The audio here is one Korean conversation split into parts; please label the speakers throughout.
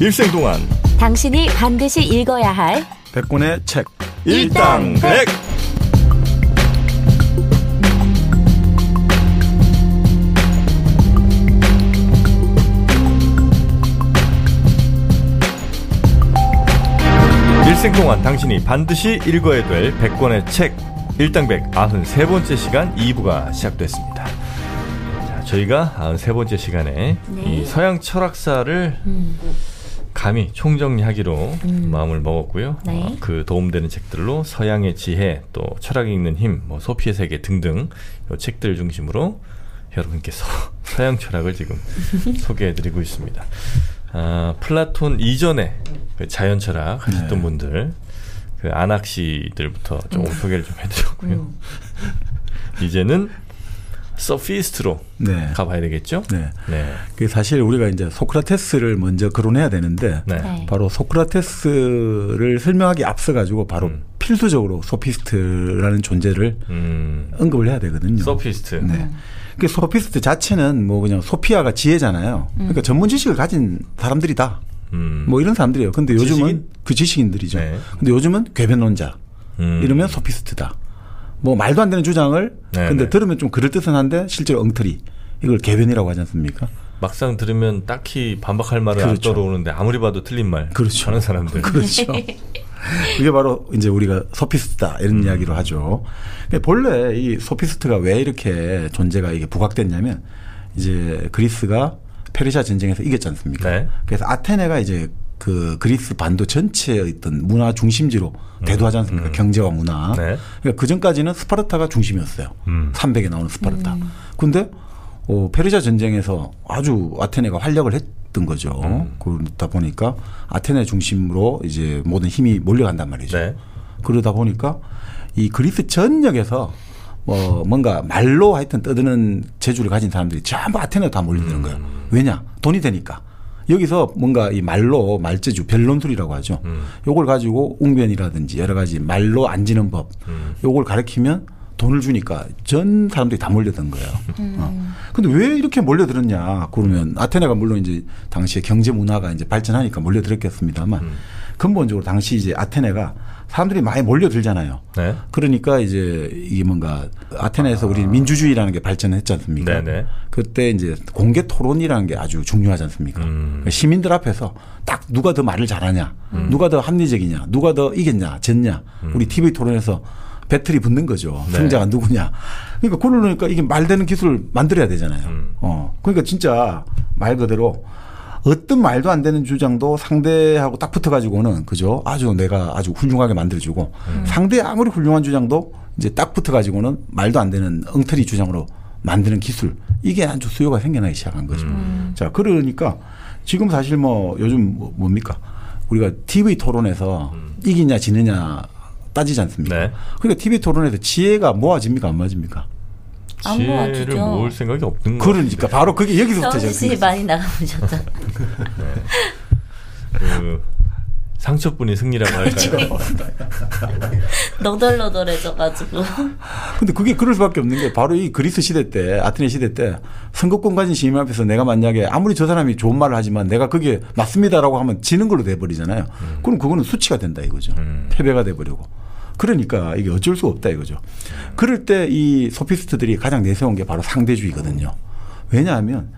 Speaker 1: 일생 동안
Speaker 2: 당신이 반드시 읽어야 할
Speaker 3: 100권의 책
Speaker 1: 일당백. 일생 동안 당신이 반드시 읽어야 될 100권의 책 일당백 93번째 시간 2부가 시작됐습니다. 자, 저희가 93번째 시간에 이 서양 철학사를 감히 총정리하기로 마음을 먹었고요.
Speaker 2: 네.
Speaker 1: 그 도움되는 책들로 서양의 지혜, 또 철학이 읽는 힘, 뭐 소피의 세계 등등 이 책들 중심으로 여러분께서 서양 철학을 지금 소개해드리고 있습니다. 플라톤 이전에 그 자연 철학 하셨던 분들, 그 아낙시들부터 조금 소개를 좀 해드렸고요. 이제는 소피스트로 가봐야 되겠죠?
Speaker 3: 네. 그 사실 우리가 이제 소크라테스를 먼저 거론해야 되는데, 바로 소크라테스를 설명하기 앞서 가지고 바로 필수적으로 소피스트라는 존재를 언급을 해야 되거든요.
Speaker 1: 소피스트.
Speaker 3: 그 소피스트 자체는 뭐 그냥 소피아가 지혜잖아요. 그러니까 전문 지식을 가진 사람들이다. 뭐 이런 사람들이에요. 근데 요즘은
Speaker 1: 지식인?
Speaker 3: 그 지식인들이죠. 근데 요즘은 궤변론자. 이러면 소피스트다. 뭐 말도 안 되는 주장을 근데 들으면 좀 그럴듯은 한데 실제로 엉터리. 이걸 궤변이라고 하지 않습니까?
Speaker 1: 막상 들으면 딱히 반박할 말은 안 떠오르는데 아무리 봐도 틀린 말 하는 사람들.
Speaker 3: 그렇죠. 이게 바로 이제 우리가 소피스트다 이런 이야기로 하죠. 본래 이 소피스트가 왜 이렇게 존재가 이게 부각됐냐면 이제 그리스가 페르시아 전쟁에서 이겼지 않습니까? 그래서 아테네가 이제 그 그리스 반도 전체의 어떤 문화 중심지로 대두하지 않습니까? 경제와 문화. 그러니까 그 전까지는 스파르타가 중심이었어요. 300에 나오는 스파르타. 근데 페르시아 전쟁에서 아주 아테네가 활약을 했던 거죠. 그러다 보니까 아테네 중심으로 이제 모든 힘이 몰려간단 말이죠. 그러다 보니까 이 그리스 전역에서 뭔가 말로 하여튼 떠드는 재주를 가진 사람들이 전부 아테네로 다 몰리는 거예요. 왜냐? 돈이 되니까. 여기서 뭔가 이 말로 말재주, 변론술이라고 하죠. 요걸 가지고 웅변이라든지 여러 가지 말로 안 지는 법, 요걸 가르치면 돈을 주니까 전 사람들이 다 몰려든 거예요. 근데 왜 이렇게 몰려들었냐? 그러면 아테네가 물론 이제 당시에 경제 문화가 이제 발전하니까 몰려들었겠습니다만 근본적으로 당시 이제 아테네가 사람들이 많이 몰려들잖아요. 그러니까 이제 이게 뭔가 아테네에서 우리 민주주의라는 게 발전했지 않습니까? 그때 이제 공개 토론이라는 게 아주 중요하지 않습니까? 그러니까 시민들 앞에서 딱 누가 더 말을 잘하냐, 누가 더 합리적이냐, 누가 더 이겼냐, 졌냐, 우리 TV 토론에서 배틀이 붙는 거죠. 승자가 누구냐. 그러니까 그러니까 이게 말되는 기술을 만들어야 되잖아요. 그러니까 진짜 말 그대로 어떤 말도 안 되는 주장도 상대하고 딱 붙어가지고는 그죠? 내가 아주 훌륭하게 만들어주고 상대 아무리 훌륭한 주장도 이제 딱 붙어가지고는 말도 안 되는 엉터리 주장으로 만드는 기술 이게 아주 수요가 생겨나기 시작한 거죠. 자, 그러니까 지금 사실 뭐 요즘 뭡니까? 우리가 TV 토론에서 이기냐 지느냐 따지지 않습니까? 그러니까 TV 토론에서 지혜가 모아집니까 안 모아집니까?
Speaker 1: 지혜를 모을 생각이 없는 거예요.
Speaker 3: 그러니까 바로 그게 여기서부터
Speaker 2: 정희 씨 많이 나가보셨죠.
Speaker 1: 그 상처뿐이 승리라고 할까요?
Speaker 2: 너덜너덜해져가지고.
Speaker 3: 근데 그게 그럴 수밖에 없는 게 바로 이 그리스 시대 때 아테네 시대 때 선거권 가진 시민 앞에서 내가 만약에 아무리 저 사람이 좋은 말을 하지만 내가 그게 맞습니다라고 하면 지는 걸로 돼버리잖아요. 그럼 그거는 수치가 된다 이거죠. 패배가 돼버리고. 그러니까 이게 어쩔 수 없다 이거죠. 그럴 때 이 소피스트들이 가장 내세운 게 바로 상대주의거든요. 왜냐하면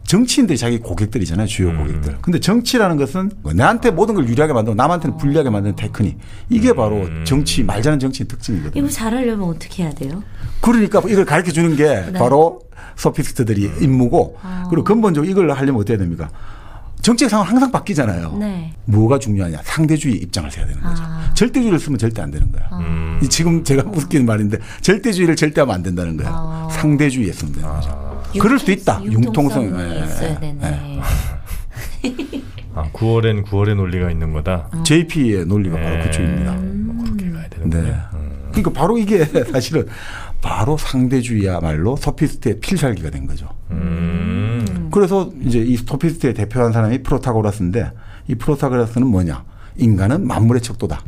Speaker 3: 정치인들이 자기 고객들이잖아요. 주요 고객들. 근데 정치라는 것은 나한테 모든 걸 유리하게 만들고 남한테는 불리하게 만드는 테크닉. 이게 바로 정치, 말자는 정치의 특징이거든요.
Speaker 2: 이거 잘하려면 어떻게 해야 돼요?
Speaker 3: 그러니까 이걸 가르쳐 주는 게 바로 소피스트들이 임무고 그리고 근본적으로 이걸 하려면 어떻게 해야 됩니까? 정책 상황 항상 바뀌잖아요. 뭐가 중요하냐? 상대주의 입장을 세야 되는 거죠. 절대주의를 쓰면 절대 안 되는 거야. 지금 제가 웃기는 말인데 절대주의를 절대 하면 안 된다는 거예요. 상대주의에 쓰면 되는 거죠. 그럴 수도 있다. 융통성이
Speaker 2: 있어야 되네.
Speaker 1: 9월엔 논리가 있는 거다.
Speaker 3: JP의 논리가 바로 그쪽입니다.
Speaker 1: 그렇게 가야 되는데.
Speaker 3: 그러니까 바로 이게 사실은 바로 상대주의야말로 소피스트의 필살기가 된 거죠. 그래서 이제 이 소피스트의 대표한 사람이 프로타고라스인데 이 프로타고라스는 뭐냐? 인간은 만물의 척도다.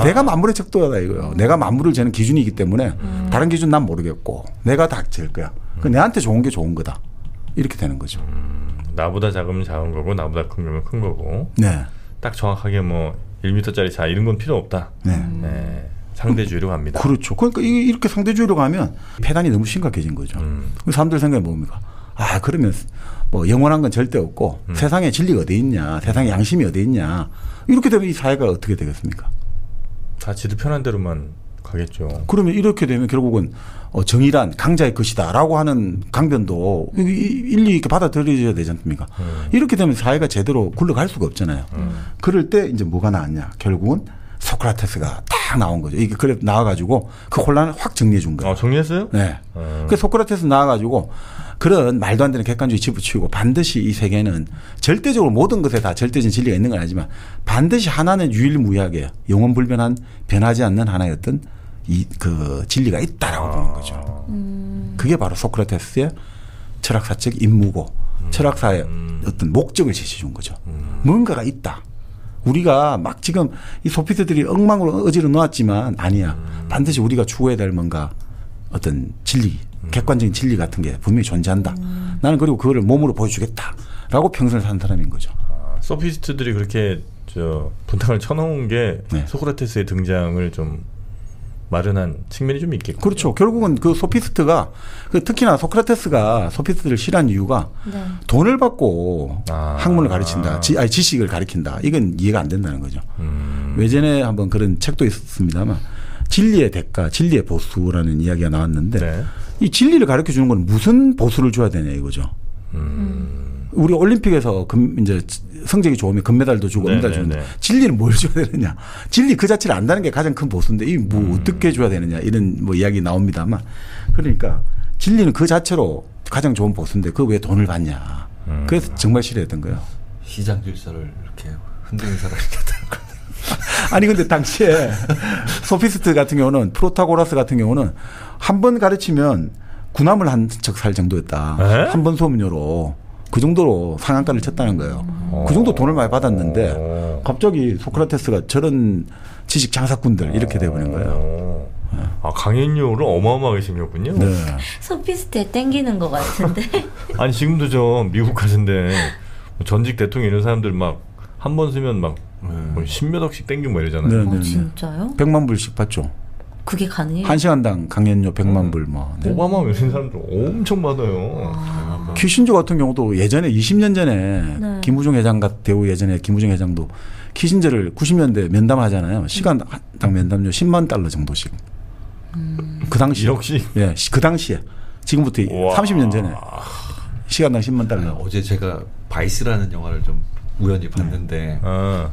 Speaker 3: 내가 만물의 척도다 이거요. 내가 만물을 재는 기준이기 때문에 다른 기준 난 모르겠고 내가 다 잴 거야. 내한테 좋은 게 좋은 거다. 이렇게 되는 거죠.
Speaker 1: 나보다 작으면 작은 거고 나보다 큰 거면 큰 거고.
Speaker 3: 네.
Speaker 1: 딱 정확하게 뭐 1m짜리 자 이런 건 필요 없다.
Speaker 3: 네.
Speaker 1: 네. 상대주의로 갑니다.
Speaker 3: 그렇죠. 그러니까 이렇게 상대주의로 가면 폐단이 너무 심각해진 거죠. 사람들 생각이 뭡니까? 아, 그러면 뭐 영원한 건 절대 없고 세상에 진리가 어디 있냐, 세상에 양심이 어디 있냐. 이렇게 되면 이 사회가 어떻게 되겠습니까?
Speaker 1: 다 지들 편한 대로만 가겠죠.
Speaker 3: 그러면 이렇게 되면 결국은 정의란 강자의 것이다라고 하는 강변도 일리 있게 받아들여야 되지 않습니까? 이렇게 되면 사회가 제대로 굴러갈 수가 없잖아요. 그럴 때 이제 뭐가 나왔냐? 결국은 소크라테스가 딱 나온 거죠. 이게 그래 나와가지고 그 혼란을 확 정리해 준 거예요.
Speaker 1: 정리했어요?
Speaker 3: 네. 그 소크라테스 나와가지고 그런 말도 안 되는 객관주의 집어치우고 반드시 이 세계는 절대적으로 모든 것에 다 절대적인 진리가 있는 건 아니지만 반드시 하나는 유일무이하게 영원불변한 변하지 않는 하나의 어떤 그 진리가 있다라고 보는 거죠. 그게 바로 소크라테스의 철학사적 임무고 철학사의 어떤 목적을 제시해 준 거죠. 뭔가가 있다. 우리가 막 지금 이 소피스트들이 엉망으로 어지러 놓았지만 아니야. 반드시 우리가 추구해야 될 뭔가 어떤 진리, 객관적인 진리 같은 게 분명히 존재한다. 나는 그리고 그거를 몸으로 보여주겠다라고 평생을 사는 사람인 거죠.
Speaker 1: 소피스트들이 그렇게 분탕을 쳐놓은 게
Speaker 3: 네.
Speaker 1: 소크라테스의 등장을 좀 마련한 측면이 좀 있겠군요.
Speaker 3: 그렇죠. 결국은 그 소피스트가 특히나 소크라테스가 소피스트를 싫어한 이유가
Speaker 2: 네.
Speaker 3: 돈을 받고 학문을 가르친다. 지식을 가르친다. 이건 이해가 안 된다는 거죠. 외전에 한번 그런 책도 있었습니다만 진리의 대가, 진리의 보수라는 이야기가 나왔는데
Speaker 1: 네.
Speaker 3: 이 진리를 가르쳐 주는 건 무슨 보수를 줘야 되냐 이거죠. 우리 올림픽에서 이제 성적이 좋으면 금메달도 주고 은메달 주는데 진리는 뭘 줘야 되느냐. 진리 그 자체를 안다는 게 가장 큰 보수인데 이 뭐 어떻게 줘야 되느냐 이런 뭐 이야기 나옵니다만 그러니까 진리는 그 자체로 가장 좋은 보수인데 그 왜 돈을 받냐. 그래서 정말 싫어했던 거예요.
Speaker 4: 시장 질서를 이렇게 흔드는 사람이 있다는 거예요.
Speaker 3: 아니 근데 당시에 소피스트 같은 경우는 프로타고라스 같은 경우는 한 번 가르치면 군함을 한 척 살 정도였다. 한 번 소문료로. 그 정도로 상한가를 쳤다는 거예요. 그 정도 돈을 많이 받았는데 갑자기 소크라테스가 저런 지식 장사꾼들 이렇게 돼버린 거예요.
Speaker 1: 강연료를 어마어마하게 생겼군요.
Speaker 3: 네.
Speaker 2: 소피스트에 땡기는 것 같은데.
Speaker 1: 아니 지금도 미국 가신데 전직 대통령 이런 사람들 막 한 번 쓰면 막 뭐 10몇 억씩 땡기고 뭐 이러잖아요.
Speaker 3: 네, 네,
Speaker 2: 진짜요?
Speaker 3: 100만 불씩 받죠.
Speaker 2: 그게 가능해요?
Speaker 3: 한 시간당 강연료 100만 불 뭐. 네.
Speaker 1: 오바마 이런 사람들 엄청 받아요.
Speaker 3: 키신저 같은 경우도 예전에 20년 전에
Speaker 2: 네.
Speaker 3: 김우중 회장 대우 예전에 김우중 회장도 키신저를 90년대 면담하잖아요. 시간당 면담료 10만 달러 정도씩. 그 당시
Speaker 1: 1억씩?
Speaker 3: 예, 그 당시에 지금부터
Speaker 1: 우와.
Speaker 3: 30년 전에 시간당 10만 달러.
Speaker 4: 어제 제가 바이스라는 영화를 좀 우연히 봤는데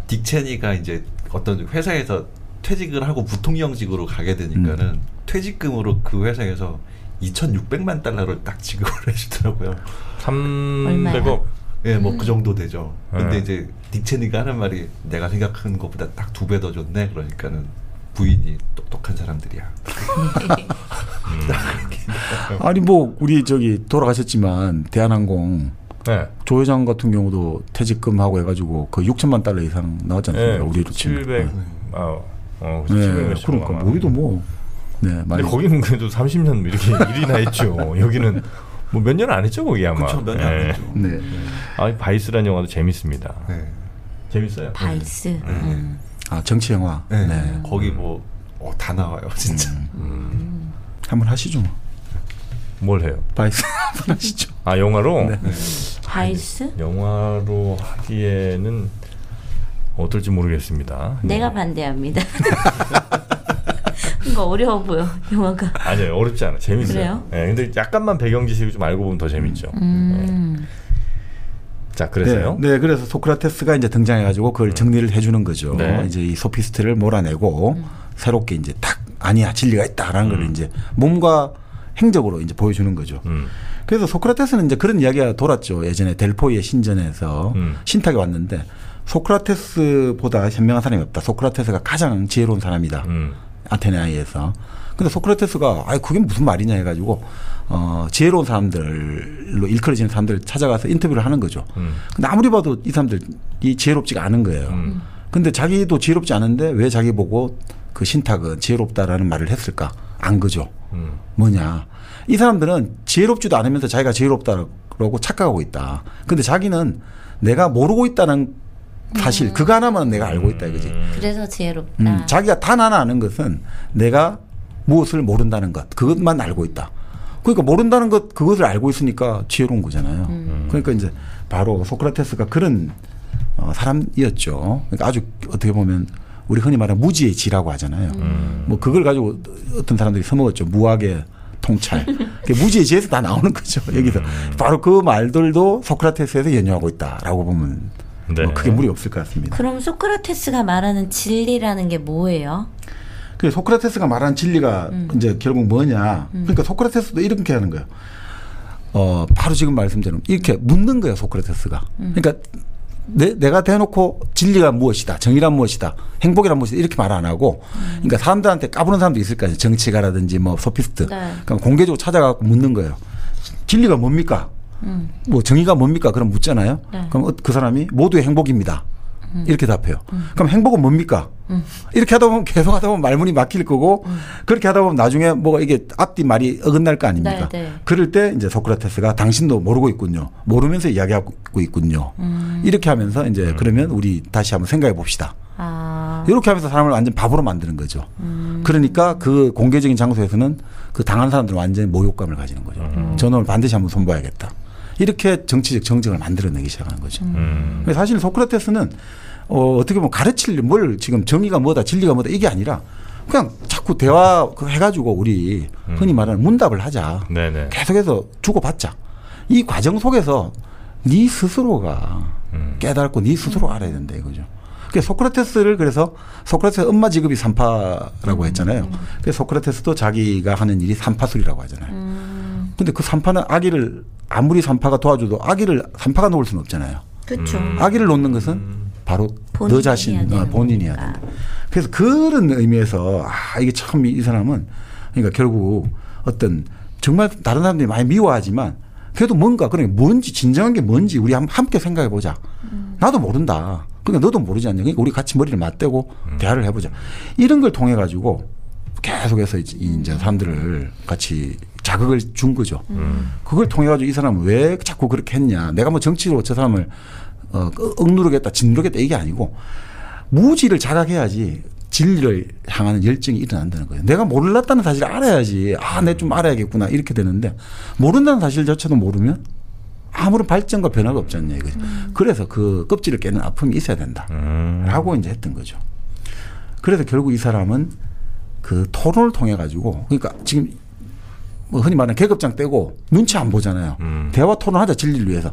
Speaker 4: 딕 체니가 이제 어떤 회사에서 퇴직을 하고 부통령직으로 가게 되니까는 퇴직금으로 그 회사에서 2,600만 달러를 딱 지급을 해주더라고요.
Speaker 1: 300억.
Speaker 4: 예, 뭐 그 정도 되죠. 근데 이제 딕 체니가 하는 말이 내가 생각한 것보다 딱 2배 더 줬네. 그러니까는 부인이 똑똑한 사람들이야.
Speaker 3: 아니 뭐 우리 돌아가셨지만 대한항공
Speaker 1: 네.
Speaker 3: 조 회장 같은 경우도 퇴직금하고 해가지고 그 6천만 달러 이상 나왔지 않습니까?
Speaker 1: 네,
Speaker 3: 우리로 치면.
Speaker 1: 700.
Speaker 3: 네,
Speaker 1: 700
Speaker 3: 그러니까 우리도 뭐. 네,
Speaker 1: 근데 거기는 그래도 30년 이렇게 일이나 했죠. 여기는 뭐 몇 년 안 했죠, 거기 아마.
Speaker 4: 그렇죠, 몇 년 안 했죠.
Speaker 3: 네.
Speaker 1: 바이스라는 영화도 재밌습니다.
Speaker 4: 네.
Speaker 1: 재밌어요.
Speaker 2: 바이스.
Speaker 3: 아 정치 영화.
Speaker 4: 네.
Speaker 3: 네.
Speaker 4: 거기 뭐 다 나와요, 진짜.
Speaker 3: 한번 하시죠.
Speaker 1: 뭘 해요?
Speaker 3: 바이스 한번 하시죠.
Speaker 1: 영화로?
Speaker 3: 네.
Speaker 2: 바이스?
Speaker 1: 영화로 하기에는 어떨지 모르겠습니다.
Speaker 2: 내가 반대합니다. 뭔가 어려워 보여 영화가.
Speaker 1: 아니요, 어렵지 않아. 재밌어요.
Speaker 2: 그래요?
Speaker 1: 네, 근데 약간만 배경 지식을 좀 알고 보면 더 재밌죠. 네. 자, 그래서요?
Speaker 3: 네, 그래서 소크라테스가 이제 등장해가지고 그걸 정리를 해주는 거죠.
Speaker 1: 네.
Speaker 3: 이제 이 소피스트를 몰아내고 새롭게 이제 딱 아니야 진리가 있다라는 걸 이제 몸과 행적으로 이제 보여주는 거죠. 그래서 소크라테스는 이제 그런 이야기가 돌았죠. 예전에 델포이의 신전에서 신탁이 왔는데 소크라테스보다 현명한 사람이 없다. 소크라테스가 가장 지혜로운 사람이다. 아테네아에서. 근데 소크라테스가 그게 무슨 말이냐 해가지고 지혜로운 사람들로 일컬어지는 사람들을 찾아가서 인터뷰를 하는 거죠. 근데 아무리 봐도 이 사람들이 지혜롭지가 않은 거예요. 근데 자기도 지혜롭지 않은데 왜 자기 보고 그 신탁은 지혜롭다라는 말을 했을까? 안 그죠. 뭐냐. 이 사람들은 지혜롭지도 않으면서 자기가 지혜롭다고 거라고 착각하고 있다. 근데 자기는 내가 모르고 있다는 사실 그거 하나만 내가 알고 있다 이거지.
Speaker 2: 그래서 지혜롭다.
Speaker 3: 자기가 단 하나 아는 것은 내가 무엇을 모른다는 것 그것만 알고 있다. 그러니까 모른다는 것 그것을 알고 있으니까 지혜로운 거잖아요. 그러니까 이제 바로 소크라테스가 그런 사람이었죠. 그러니까 아주 어떻게 보면 우리 흔히 말하는 무지의 지라고 하잖아요. 뭐 그걸 가지고 어떤 사람들이 써먹었죠. 무학의 통찰. 무지의 지에서 다 나오는 거죠. 여기서 바로 그 말들도 소크라테스에서 연유하고 있다라고 보면
Speaker 1: 네.
Speaker 3: 뭐 크게 무리 없을 것 같습니다.
Speaker 2: 그럼 소크라테스가 말하는 진리라는 게 뭐예요?
Speaker 3: 그 소크라테스가 말하는 진리가 이제 결국 뭐냐. 그러니까 소크라테스도 이렇게 하는 거예요. 바로 지금 말씀대로 이렇게 묻는 거예요. 소크라테스가. 그러니까 내가 대놓고 진리가 무엇이다, 정의란 무엇이다, 행복이란 무엇이다 이렇게 말 안 하고, 그러니까 사람들한테 까부는 사람도 있을 거예요. 정치가라든지 뭐 소피스트.
Speaker 2: 네.
Speaker 3: 그러니까 공개적으로 찾아가고 묻는 거예요. 진리가 뭡니까? 뭐 정의가 뭡니까? 그럼 묻잖아요.
Speaker 2: 네.
Speaker 3: 그럼 그 사람이 모두의 행복입니다. 이렇게 답해요. 그럼 행복은 뭡니까? 이렇게 하다 보면 계속 하다 보면 말문이 막힐 거고 그렇게 하다 보면 나중에 뭐가 이게 앞뒤 말이 어긋날 거 아닙니까?
Speaker 2: 네, 네.
Speaker 3: 그럴 때 이제 소크라테스가 당신도 모르고 있군요. 모르면서 이야기하고 있군요. 이렇게 하면서 이제 그러면 우리 다시 한번 생각해 봅시다.
Speaker 2: 아.
Speaker 3: 이렇게 하면서 사람을 완전 바보로 만드는 거죠. 그러니까 그 공개적인 장소에서는 그 당한 사람들은 완전히 모욕감을 가지는 거죠. 저놈을 반드시 한번 손봐야겠다. 이렇게 정치적 정쟁을 만들어내기 시작하는 거죠. 사실 소크라테스는 어떻게 보면 가르칠 뭘 지금 정의가 뭐다 진리가 뭐다 이게 아니라 그냥 자꾸 대화 해가지고 우리 흔히 말하는 문답을 하자.
Speaker 1: 네네.
Speaker 3: 계속해서 주고받자. 이 과정 속에서 네 스스로가 깨닫고 네 스스로 알아야 된다 이거죠. 소크라테스를 그래서 소크라테스 엄마 직업이 산파라고 했잖아요. 그래서 소크라테스도 자기가 하는 일이 산파술이라고 하잖아요. 근데 그 산파는 아기를 아무리 산파가 도와줘도 아기를 산파가 놓을 수는 없잖아요.
Speaker 2: 그렇죠.
Speaker 3: 아기를 놓는 것은 바로 너 자신 본인이 해야 된다. 그래서 그런 의미에서 이게 참 이 사람은 그러니까 결국 어떤 정말 다른 사람들이 많이 미워하지만 그래도 뭔가 그러니까 뭔지 진정한 게 뭔지 우리 함께 생각해 보자. 나도 모른다. 그러니까 너도 모르지 않냐. 그러니까 우리 같이 머리를 맞대고 대화를 해보자. 이런 걸 통해 가지고 계속해서 이제 사람들을 같이 자극을 준 거죠. 그걸 통해 가지고 이 사람은 왜 자꾸 그렇게 했냐. 내가 뭐 정치로 저 사람을 억누르겠다, 짓누르겠다 이게 아니고 무지를 자각해야지 진리를 향하는 열정이 일어난다는 거예요. 내가 몰랐다는 사실을 알아야지. 내가 좀 알아야겠구나 이렇게 되는데 모른다는 사실조차도 모르면 아무런 발전과 변화가 없지 않냐 이거죠. 그래서 그 껍질을 깨는 아픔이 있어야 된다라고 이제 했던 거죠. 그래서 결국 이 사람은 그 토론을 통해 가지고 그러니까 지금 뭐 흔히 말하는 계급장 떼고 눈치 안 보잖아요. 대화 토론하자 진리를 위해서.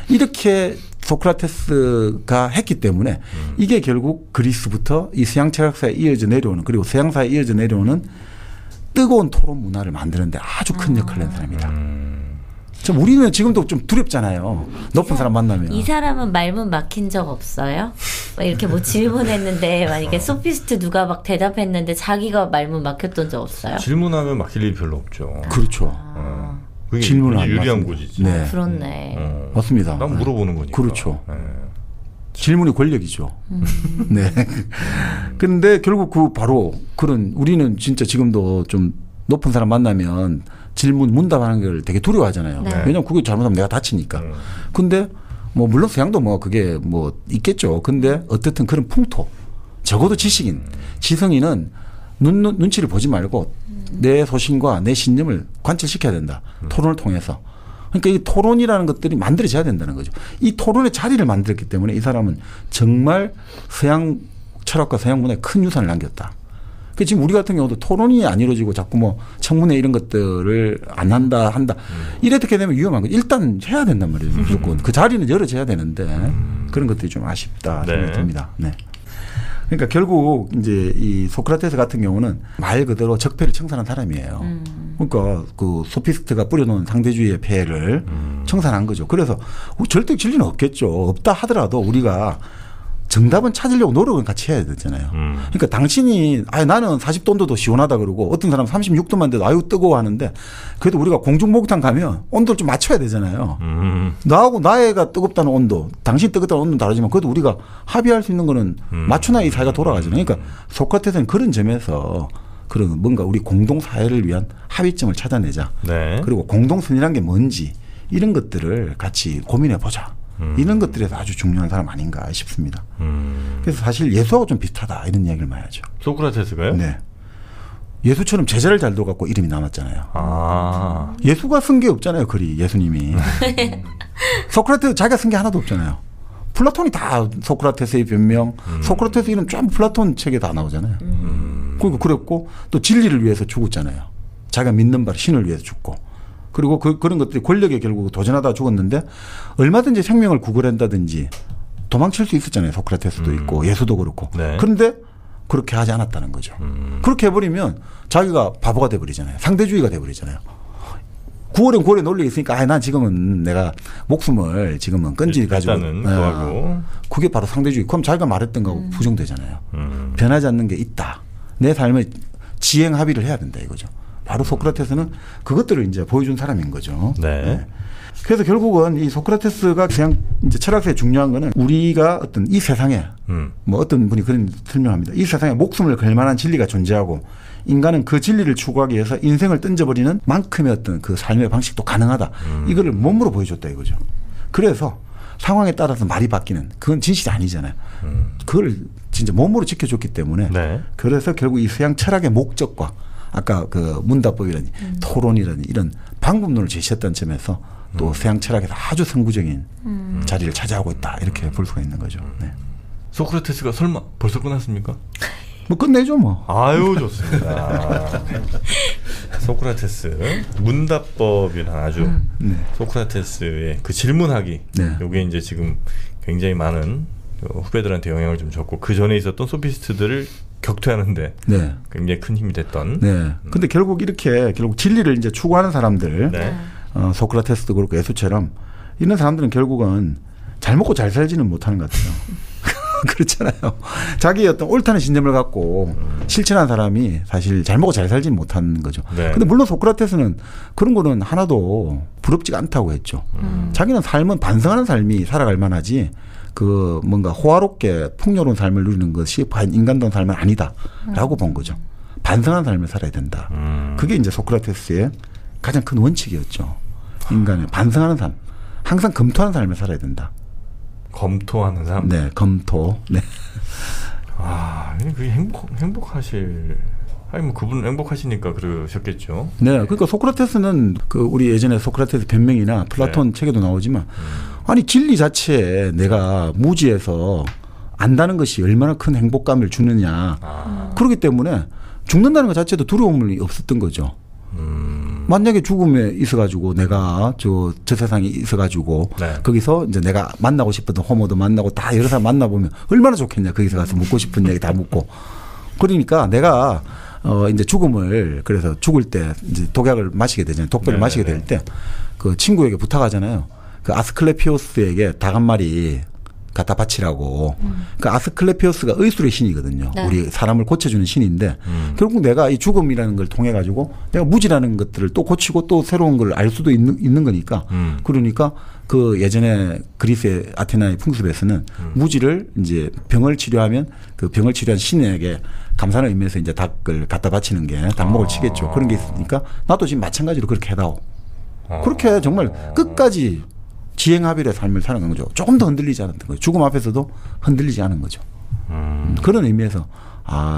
Speaker 3: 이렇게 소크라테스가 했기 때문에 이게 결국 그리스부터 이 서양 철학사에 이어져 내려오는 그리고 서양사에 이어져 내려오는 뜨거운 토론 문화를 만드는데 아주 큰 역할을 한 사람이다. 좀 우리는 지금도 좀 두렵잖아요. 높은 사람 만나면.
Speaker 2: 이 사람은 말문 막힌 적 없어요? 막 이렇게 뭐 질문했는데 만약에 소피스트 누가 막 대답했는데 자기가 말문 막혔던 적 없어요?
Speaker 1: 질문하면 막힐 일이 별로 없죠.
Speaker 3: 그렇죠.
Speaker 1: 그게
Speaker 3: 질문을 안
Speaker 1: 유리한
Speaker 3: 맞습니다.
Speaker 1: 고지지.
Speaker 3: 네.
Speaker 2: 그렇네.
Speaker 3: 맞습니다.
Speaker 1: 난 물어보는 거니까.
Speaker 3: 그렇죠.
Speaker 1: 네.
Speaker 3: 질문이 권력이죠. 네. 근데 결국 그 바로 그런 우리는 진짜 지금도 좀 높은 사람 만나면 질문 문답하는 걸 되게 두려워하잖아요.
Speaker 2: 네.
Speaker 3: 왜냐하면 그게 잘못하면 내가 다치니까. 근데 뭐 물론 서양도 뭐 그게 뭐 있겠죠. 근데 어쨌든 그런 풍토 적어도 지식인 지성인은 눈치를 보지 말고 내 소신과 내 신념을 관철시켜야 된다. 토론을 통해서. 그러니까 이 토론이라는 것들이 만들어져야 된다는 거죠. 이 토론의 자리를 만들었기 때문에 이 사람은 정말 서양 철학과 서양 문화에 큰 유산을 남겼다. 그 지금 우리 같은 경우도 토론이 안 이루어지고 자꾸 뭐 청문회 이런 것들을 안 한다. 이렇게 되면 위험한 거죠. 일단 해야 된단 말이에요. 무조건. 그 자리는 열어져야 되는데 그런 것들이 좀 아쉽다 생각이 듭니다. 네. 그러니까 결국 이제 이 소크라테스 같은 경우는 말 그대로 적폐를 청산한 사람이에요. 그러니까 그 소피스트가 뿌려놓은 상대주의의 폐해를 청산한 거죠. 그래서 절대 진리는 없겠죠. 없다 하더라도 우리가 정답은 찾으려고 노력은 같이 해야 되잖아요. 그러니까 당신이 나는 40도인데도 시원하다 그러고 어떤 사람 36도만 돼도 아유 뜨거워 하는데 그래도 우리가 공중목욕탕 가면 온도를 좀 맞춰야 되잖아요. 나하고 나애가 뜨겁다는 온도 당신 뜨겁다는 온도는 다르지만 그래도 우리가 합의할 수 있는 거는 맞춰놔야 이 사회가 돌아가잖아요. 그러니까 소크라테스는 그런 점에서 그런 뭔가 우리 공동사회를 위한 합의점을 찾아내자.
Speaker 1: 네.
Speaker 3: 그리고 공동선이라는 게 뭔지 이런 것들을 같이 고민해 보자. 이런 것들에서 아주 중요한 사람 아닌가 싶습니다. 그래서 사실 예수하고 좀 비슷하다 이런 이야기를 많이 하죠.
Speaker 1: 소크라테스가요?
Speaker 3: 네. 예수처럼 제자를 잘 둬갖고 이름이 남았잖아요.
Speaker 1: 아.
Speaker 3: 예수가 쓴 게 없잖아요. 글이 예수님이. 소크라테스 자기가 쓴 게 하나도 없잖아요. 플라톤이 다 소크라테스의 변명, 소크라테스 이름 쫙 플라톤 책에 다 나오잖아요. 그러니까 그랬고 또 진리를 위해서 죽었잖아요. 자기가 믿는 바를 신을 위해서 죽고. 그리고 그런 것들이 권력에 결국 도전하다 죽었는데 얼마든지 생명을 구걸한다든지 도망칠 수 있었잖아요. 소크라테스도 있고 예수도 그렇고.
Speaker 1: 네.
Speaker 3: 그런데 그렇게 하지 않았다는 거죠. 그렇게 해버리면 자기가 바보가 돼버리잖아요. 상대주의가 돼버리잖아요. 9월엔 논리가 있으니까 난 지금은 내가 목숨을 지금은 끈질 가지고
Speaker 1: 그거하고.
Speaker 3: 그게 바로 상대주의. 그럼 자기가 말했던 거하고 부정되잖아요. 변하지 않는 게 있다. 내 삶에 지행 합의를 해야 된다 이거죠. 바로 소크라테스는 그것들을 이제 보여준 사람인 거죠.
Speaker 1: 네.
Speaker 3: 그래서 결국은 이 소크라테스가 그냥 이제 철학에서 중요한 거는 우리가 어떤 이 세상에 뭐 어떤 분이 그런 설명합니다. 이 세상에 목숨을 걸 만한 진리가 존재하고 인간은 그 진리를 추구하기 위해서 인생을 던져버리는 만큼의 어떤 그 삶의 방식도 가능하다. 이거를 몸으로 보여줬다 이거죠. 그래서 상황에 따라서 말이 바뀌는 그건 진실이 아니잖아요. 그걸 진짜 몸으로 지켜줬기 때문에
Speaker 1: 네.
Speaker 3: 그래서 결국 이 서양 철학의 목적과 아까 그 문답법이라니 토론이라니 이런 방법론을 제시했다는 점에서 또 서양 철학에서 아주 선구적인 자리를 차지하고 있다 이렇게 볼 수가 있는 거죠. 네.
Speaker 1: 소크라테스가 설마 벌써 끝났습니까?
Speaker 3: 뭐 끝내죠 뭐.
Speaker 1: 아유 좋습니다. 소크라테스 문답법이란 아주
Speaker 3: 네.
Speaker 1: 소크라테스의 그 질문하기
Speaker 3: 네.
Speaker 1: 요게 이제 지금 굉장히 많은 후배들한테 영향을 좀 줬고 그 전에 있었던 소피스트들을 격퇴하는데
Speaker 3: 네.
Speaker 1: 굉장히 큰 힘이 됐던.
Speaker 3: 네. 근데 결국 이렇게 결국 진리를 이제 추구하는 사람들,
Speaker 1: 네.
Speaker 3: 소크라테스도 그렇고 예수처럼 이런 사람들은 결국은 잘 먹고 잘 살지는 못하는 것 같아요. 그렇잖아요. 자기의 어떤 옳다는 신념을 갖고 실천한 사람이 사실 잘 먹고 잘 살지는 못하는 거죠.
Speaker 1: 네.
Speaker 3: 근데 물론 소크라테스는 그런 거는 하나도 부럽지가 않다고 했죠. 자기는 삶은 반성하는 삶이 살아갈 만하지 그 뭔가 호화롭게 풍요로운 삶을 누리는 것이 인간다운 삶은 아니다라고 본 거죠. 반성하는 삶을 살아야 된다. 그게 이제 소크라테스의 가장 큰 원칙이었죠. 인간의 반성하는 삶. 항상 검토하는 삶을 살아야 된다.
Speaker 1: 검토하는 삶.
Speaker 3: 네, 검토. 네.
Speaker 1: 아, 그게 행복하실. 아니 뭐 그분은 행복하시니까 그러셨겠죠.
Speaker 3: 네, 그러니까 소크라테스는 그 우리 예전에 소크라테스 변명이나 플라톤 책에도 나오지만 아니 진리 자체에 내가 무지에서 안다는 것이 얼마나 큰 행복감을 주느냐. 그렇기 때문에 죽는다는 것 자체도 두려움이 없었던 거죠. 만약에 죽음에 있어가지고 내가 저 세상에 있어가지고
Speaker 1: 네.
Speaker 3: 거기서 이제 내가 만나고 싶었던 호모도 만나고 다 여러 사람 만나보면 얼마나 좋겠냐. 거기서 가서 묻고 싶은 얘기 다 묻고. 그러니까 내가 이제 죽음을 그래서 죽을 때 이제 독약을 마시게 되잖아요. 독배를 마시게 될 때 그 친구에게 부탁하잖아요. 그 아스클레피오스에게 닭 한 마리 갖다 바치라고. 그 아스클레피오스가 의술의 신이거든요.
Speaker 2: 네.
Speaker 3: 우리 사람을 고쳐주는 신인데 결국 내가 이 죽음이라는 걸 통해 가지고 내가 무지라는 것들을 또 고치고 또 새로운 걸 알 수도 있는 거니까. 그러니까 그 예전에 그리스의 아테나의 풍습에서는 무지를 이제 병을 치료하면 그 병을 치료한 신에게 감사하는 의미에서 이제 닭을 갖다 바치는 게 닭목을 치겠죠. 그런 게 있으니까 나도 지금 마찬가지로 그렇게 해다오. 그렇게 정말 끝까지 지행합일의 삶을 살아가는 거죠. 조금 더 흔들리지 않았던 거죠. 죽음 앞에서도 흔들리지 않은 거죠. 그런 의미에서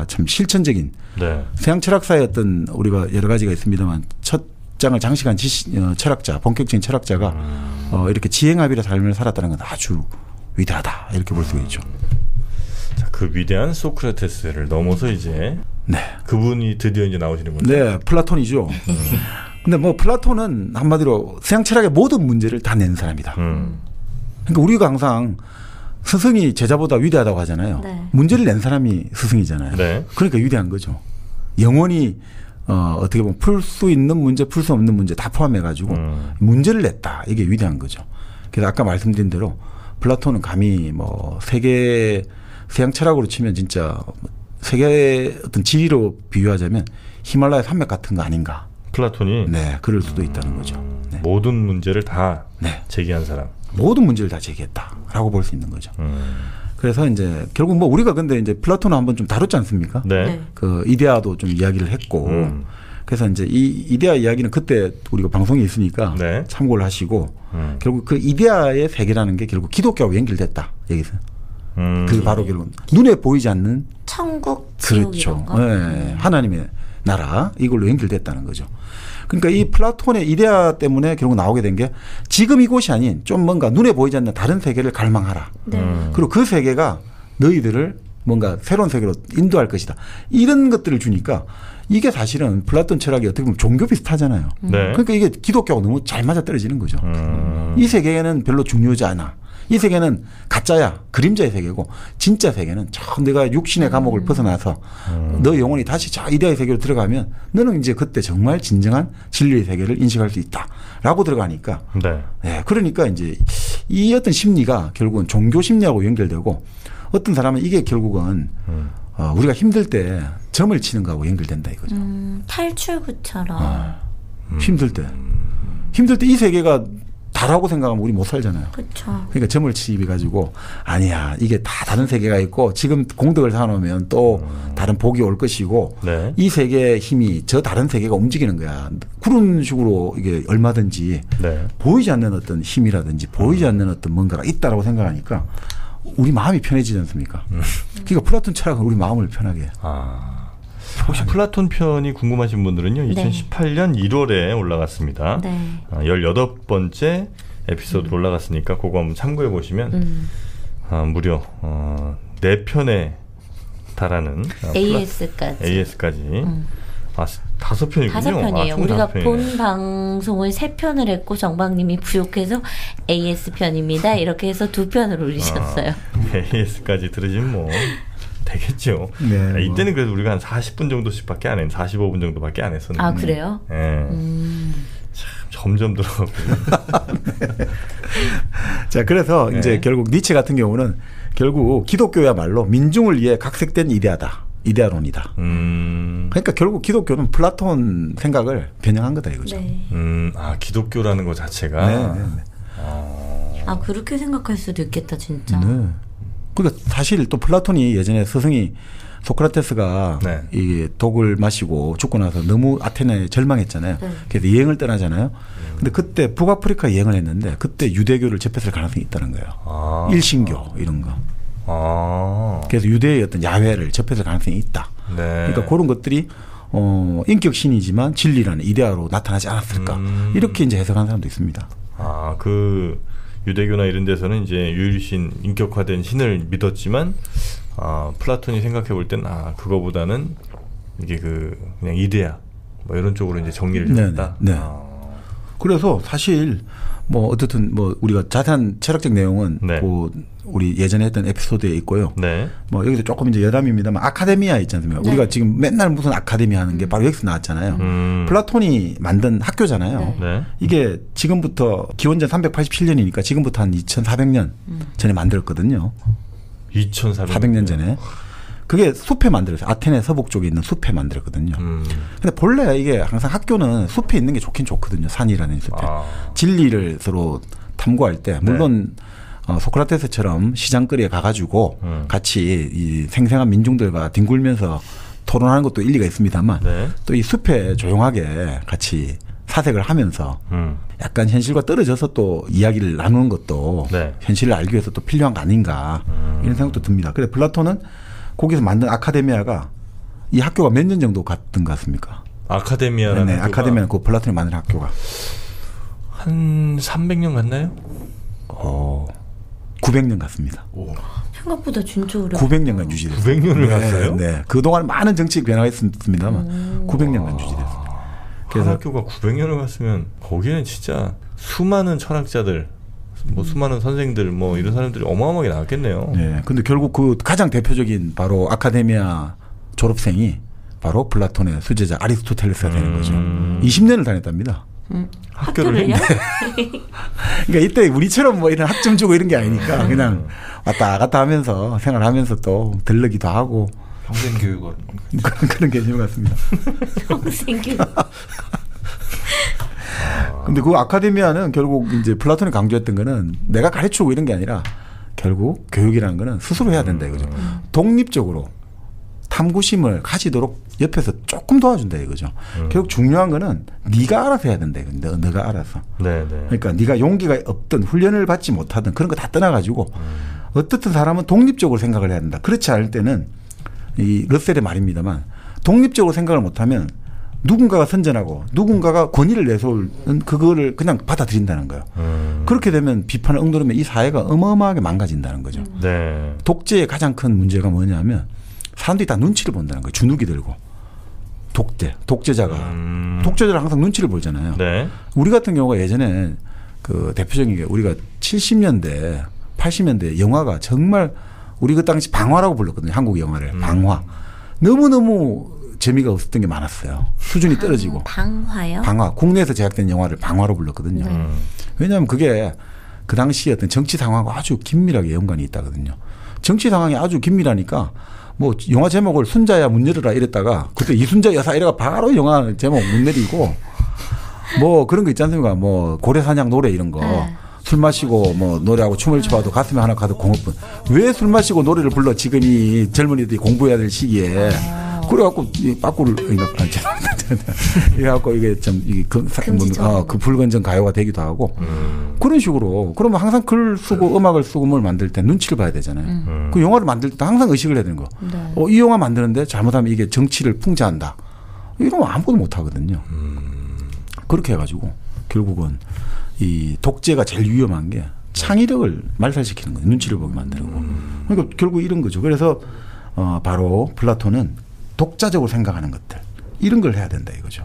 Speaker 3: 참 실천적인
Speaker 1: 네.
Speaker 3: 서양 철학사의 어떤 우리가 여러 가지가 있습니다만 첫 장을 장식한 철학자, 본격적인 철학자가 이렇게 지행합일의 삶을 살았다는 건 아주 위대하다 이렇게 볼 수가 있죠.
Speaker 1: 자, 그 위대한 소크라테스를 넘어서 이제
Speaker 3: 네.
Speaker 1: 그분이 드디어 이제 나오시는 건데.
Speaker 3: 네, 플라톤이죠. 근데 뭐 플라톤은 한마디로 서양 철학의 모든 문제를 다 낸 사람이다. 그러니까 우리가 항상 스승이 제자보다 위대하다고 하잖아요.
Speaker 2: 네.
Speaker 3: 문제를 낸 사람이 스승이잖아요.
Speaker 1: 네.
Speaker 3: 그러니까 위대한 거죠. 영원히 어떻게 보면 풀 수 있는 문제, 풀 수 없는 문제 다 포함해가지고 문제를 냈다. 이게 위대한 거죠. 그래서 아까 말씀드린 대로 플라톤은 감히 뭐 세계 서양 철학으로 치면 진짜 세계의 어떤 지리로 비유하자면 히말라야 산맥 같은 거 아닌가.
Speaker 1: 플라톤이
Speaker 3: 네, 그럴 수도 있다는 거죠. 네.
Speaker 1: 모든 문제를 다
Speaker 3: 네.
Speaker 1: 제기한 사람.
Speaker 3: 모든 문제를 다 제기했다라고 볼 수 있는 거죠. 그래서 이제 결국 뭐 우리가 근데 이제 플라톤을 한번 좀 다뤘지 않습니까?
Speaker 1: 네.
Speaker 2: 네.
Speaker 3: 그 이데아도 좀 이야기를 했고 그래서 이제 이 이데아 이야기는 그때 우리가 방송에 있으니까
Speaker 1: 네.
Speaker 3: 참고를 하시고 결국 그 이데아의 세계라는 게 결국 기독교하고 연결됐다 여기서. 그게 바로 결국 눈에 보이지 않는
Speaker 2: 천국, 지옥
Speaker 3: 그렇죠.
Speaker 2: 이런 거.
Speaker 3: 네. 하나님의 나라 이걸로 연결됐다는 거죠. 그러니까 이 플라톤의 이데아 때문에 결국 나오게 된 게 지금 이곳이 아닌 좀 뭔가 눈에 보이지 않는 다른 세계를 갈망하라.
Speaker 2: 네.
Speaker 3: 그리고 그 세계가 너희들을 뭔가 새로운 세계로 인도할 것이다. 이런 것들을 주니까 이게 사실은 플라톤 철학이 어떻게 보면 종교 비슷하잖아요.
Speaker 1: 네.
Speaker 3: 그러니까 이게 기독교하고 너무 잘 맞아떨어지는 거죠. 이 세계는 별로 중요하지 않아. 이 세계는 가짜야. 그림자의 세계고 진짜 세계는 저 내가 육신의 감옥을 벗어나서 너 영혼이 다시 저 이데아의 세계로 들어가면 너는 이제 그때 정말 진정한 진리의 세계를 인식할 수 있다라고 들어가니까
Speaker 1: 네.
Speaker 3: 네, 그러니까 이제 이 어떤 심리가 결국은 종교 심리하고 연결되고 어떤 사람은 이게 결국은 우리가 힘들 때 점을 치는 거하고 연결된다 이거죠.
Speaker 2: 탈출구처럼.
Speaker 3: 힘들 때 이 세계가 다라고 생각하면 우리 못 살잖아요.
Speaker 2: 그렇죠.
Speaker 3: 그러니까 점을 치입해가지고 아니야 이게 다 다른 세계가 있고 지금 공덕을 사놓으면 또 다른 복이 올 것이고
Speaker 1: 네.
Speaker 3: 이 세계의 힘이 저 다른 세계가 움직이는 거야. 그런 식으로 이게 얼마든지
Speaker 1: 네.
Speaker 3: 보이지 않는 어떤 힘이라든지 보이지 않는 어떤 뭔가가 있다라고 생각하니까 우리 마음이 편해지지 않습니까? 그러니까 플라톤 철학은 우리 마음을 편하게 해요.
Speaker 1: 혹시 플라톤 편이 궁금하신 분들은요. 2018년 1월에 올라갔습니다.
Speaker 2: 네.
Speaker 1: 18번째 에피소드로 올라갔으니까 그거 한번 참고해 보시면 무려 4편에 달하는 AS까지 5편이군요.
Speaker 2: 5편이에요. 우리가 본 방송을 3편을 했고 정박님이 부욕해서 AS편입니다. 이렇게 해서 2편을 올리셨어요.
Speaker 1: AS까지 들으시면 뭐 되겠죠.
Speaker 3: 네,
Speaker 1: 이때는 그래도 우리가 한 40분 정도씩밖에 안 했는데 45분 정도밖에 안 했었는데.
Speaker 2: 아 그래요?
Speaker 1: 네. 참 점점 들어가고.
Speaker 3: 자 그래서
Speaker 1: 네.
Speaker 3: 이제 결국 니체 같은 경우는 결국 기독교야말로 민중을 위해 각색된 이데아론이다. 그러니까 결국 기독교는 플라톤 생각을 변형한 거다 이거죠.
Speaker 2: 네.
Speaker 1: 기독교라는 것 자체가.
Speaker 3: 네.
Speaker 2: 아 그렇게 생각할 수도 있겠다 진짜.
Speaker 3: 네. 그러니까 사실 또 플라톤이 예전에 스승이 소크라테스가
Speaker 1: 네.
Speaker 3: 이 독을 마시고 죽고 나서 너무 아테네에 절망했잖아요.
Speaker 2: 네.
Speaker 3: 그래서 여행을 떠나잖아요. 근데 그때 북아프리카 여행을 했는데 그때 유대교를 접했을 가능성이 있다는 거예요. 일신교 이런 거. 그래서 유대의 어떤 야훼를 접했을 가능성이 있다.
Speaker 1: 네.
Speaker 3: 그러니까 그런 것들이 인격신이지만 진리라는 이데아로 나타나지 않았을까. 이렇게 이제 해석하는 사람도 있습니다.
Speaker 1: 그 유대교나 이런 데서는 이제 유일신 인격화된 신을 믿었지만 플라톤이 생각해 볼 땐 그거보다는 이게 그냥 이데아 뭐 이런 쪽으로 이제 정리를 했다.
Speaker 3: 네. 그래서 사실 뭐 어쨌든 뭐 우리가 자세한 철학적 내용은
Speaker 1: 네.
Speaker 3: 우리 예전에 했던 에피소드에 있고요.
Speaker 1: 네.
Speaker 3: 뭐 여기서 조금 이제 여담입니다만 아카데미아 있지 않습니까?
Speaker 2: 네.
Speaker 3: 우리가 지금 맨날 무슨 아카데미아 하는 게 바로 여기서 나왔잖아요. 플라톤이 만든 학교잖아요.
Speaker 1: 네.
Speaker 3: 이게 지금부터 기원전 387년이니까 지금부터 한 2400년 전에 만들었거든요. 400년 전에. 그게 숲에 만들었어요. 아테네 서북 쪽에 있는 숲에 만들었거든요. 근데 본래 이게 항상 학교는 숲에 있는 게 좋긴 좋거든요. 산이라는 숲에. 진리를 서로 탐구할 때 물론 소크라테스처럼 시장거리에 가가지고 같이 이 생생한 민중들과 뒹굴면서 토론하는 것도 일리가 있습니다만
Speaker 1: 네.
Speaker 3: 또 이 숲에 조용하게 같이 사색을 하면서 약간 현실과 떨어져서 또 이야기를 나누는 것도
Speaker 1: 네.
Speaker 3: 현실을 알기 위해서 또 필요한 거 아닌가 이런 생각도 듭니다. 그래서 플라톤은 거기서 만든 아카데미아가 이 학교가 몇 년 정도 갔던 것 같습니까?
Speaker 1: 아카데미아라는
Speaker 3: 네, 아카데미아는 그 플라톤이 만든 학교가
Speaker 1: 한 300년 갔나요?
Speaker 3: 900년 갔습니다.
Speaker 2: 생각보다 진짜 오래.
Speaker 3: 900년간 유지됐어요.
Speaker 1: 900년을 갔어요?
Speaker 3: 네. 그동안 많은 정치 변화가 있습니다만 900년간 유지됐어요.
Speaker 1: 한 학교가 900년을 갔으면 거기는 진짜 수많은 철학자들 뭐 수많은 선생들 뭐 이런 사람들이 어마어마하게 나왔겠네요.
Speaker 3: 네. 근데 결국 그 가장 대표적인 바로 아카데미아 졸업생이 바로 플라톤의 수제자 아리스토텔레스가 되는 거죠. 20년을 다녔답니다.
Speaker 2: 학교를요?
Speaker 3: 그러니까 이때 우리처럼 뭐 이런 학점 주고 이런 게 아니니까 그냥 왔다 갔다 하면서 생활하면서 또 들르기도 하고
Speaker 4: 평생 교육원
Speaker 3: 그런 개념 같습니다.
Speaker 2: 평생 교육.
Speaker 3: 근데 그 아카데미아는 결국 이제 플라톤이 강조했던 거는 내가 가르치고 이런 게 아니라 결국 교육이라는 거는 스스로 해야 된다 이거죠. 독립적으로 탐구심을 가지도록 옆에서 조금 도와준다 이거죠. 결국 중요한 거는 네가 알아서 해야 된다. 너가 알아서.
Speaker 1: 네네.
Speaker 3: 그러니까 네가 용기가 없든 훈련을 받지 못하든 그런 거 다 떠나가지고 어떻든 사람은 독립적으로 생각을 해야 된다. 그렇지 않을 때는 이 러셀의 말입니다만 독립적으로 생각을 못하면 누군가가 선전하고 누군가가 권위를 내세우는 그거를 그냥 받아들인다는 거예요. 그렇게 되면 비판을 응도하면 이 사회가 어마어마하게 망가진다는 거죠.
Speaker 1: 네.
Speaker 3: 독재의 가장 큰 문제가 뭐냐면 사람들이 다 눈치를 본다는 거예요. 주눅이 들고. 독재자가 항상 눈치를 보잖아요.
Speaker 1: 네.
Speaker 3: 우리 같은 경우가 예전에 그 대표적인 게 우리가 70년대 80년대 영화가 정말 우리 그 당시 방화라고 불렀거든요. 한국 영화를. 방화. 너무너무 재미가 없었던 게 많았어요. 수준이 떨어지고.
Speaker 2: 방화요?
Speaker 3: 방화. 국내에서 제작된 영화를 방화로 불렀거든요. 왜냐하면 그게 그 당시 어떤 정치 상황하고 아주 긴밀하게 연관이 있다거든요. 정치 상황이 아주 긴밀하니까 뭐 영화 제목을 순자야 문 열어라 이랬다가 그때 이순자 여사 이래가 바로 영화 제목 문 내리고 뭐 그런 거 있지 않습니까? 뭐 고래사냥 노래 이런 거. 술 마시고 뭐 노래하고 춤을 춰봐도 가슴에 하나 가득 공업분. 왜 술 마시고 노래를 불러 지금 이 젊은이들이 공부해야 될 시기에. 그래갖고 이 빠꾸를 이래갖고 이게 좀 그 불건전 가요가 되기도 하고 그런 식으로 그러면 항상 글 쓰고 음악을 쓰고 뭘 만들 때 눈치를 봐야 되잖아요. 그 영화를 만들 때 항상 의식을 해야 되는 거.
Speaker 2: 네.
Speaker 3: 이 영화 만드는데 잘못하면 이게 정치를 풍자한다. 이러면 아무것도 못 하거든요. 그렇게 해가지고 결국은 이 독재가 제일 위험한 게 창의력을 말살시키는 거예요. 눈치를 보게 만들고. 그러니까 결국 이런 거죠. 그래서 바로 플라톤은 독자적으로 생각하는 것들 이런 걸 해야 된다 이거죠.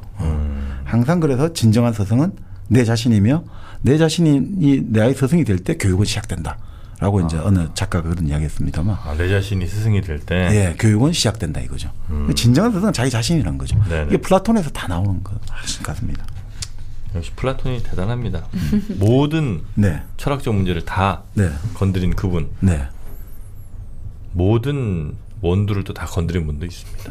Speaker 3: 항상 그래서 진정한 스승은 내 자신이며 내 자신이 나의 스승이 될 때 교육은 시작된다라고 이제 어느 작가가 그런 이야기했습니다만.
Speaker 1: 내 자신이 스승이 될 때.
Speaker 3: 예, 교육은 시작된다 이거죠. 진정한 스승은 자기 자신이란 거죠.
Speaker 1: 네네.
Speaker 3: 이게 플라톤에서 다 나오는 것 같습니다.
Speaker 1: 역시 플라톤이 대단합니다. 모든
Speaker 3: 네.
Speaker 1: 철학적 문제를 다
Speaker 3: 네.
Speaker 1: 건드린 그분.
Speaker 3: 네.
Speaker 1: 모든 원두를 또 다 건드린 분도 있습니다.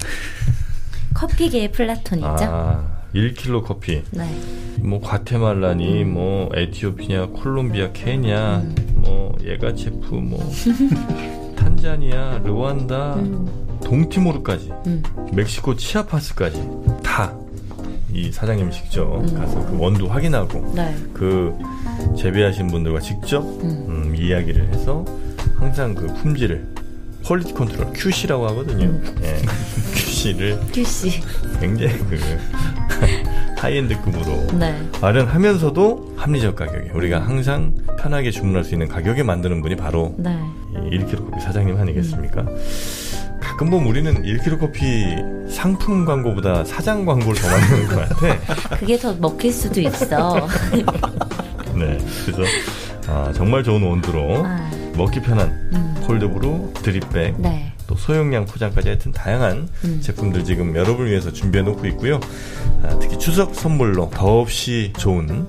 Speaker 2: 커피계의 플라톤이죠.
Speaker 1: 1kg 커피.
Speaker 2: 네.
Speaker 1: 뭐 과테말라니 뭐 에티오피아, 콜롬비아, 케냐, 뭐 예가체프, 뭐 탄자니아, 르완다, 동티모르까지, 멕시코 치아파스까지 다 이 사장님이 직접 가서 그 원두 확인하고
Speaker 2: 네.
Speaker 1: 그 재배하신 분들과 직접 이야기를 해서 항상 그 품질을 퀄리티 컨트롤 QC라고 하거든요. 예. QC를
Speaker 2: QC
Speaker 1: 굉장히 그 하이엔드급으로
Speaker 2: 네.
Speaker 1: 마련하면서도 합리적 가격에 우리가 항상 편하게 주문할 수 있는 가격에 만드는 분이 바로
Speaker 2: 네.
Speaker 1: 이 1kg 커피 사장님 아니겠습니까? 가끔 보면 우리는 1kg 커피 상품 광고보다 사장 광고를 더 만드는 것 같아.
Speaker 2: 그게 더 먹힐 수도 있어.
Speaker 1: 네, 그래서 정말 좋은 원두로 먹기 편한 콜드브루, 드립백,
Speaker 2: 네.
Speaker 1: 또 소형량 포장까지 하여튼 다양한 제품들 지금 여러분을 위해서 준비해 놓고 있고요. 특히 추석 선물로 더없이 좋은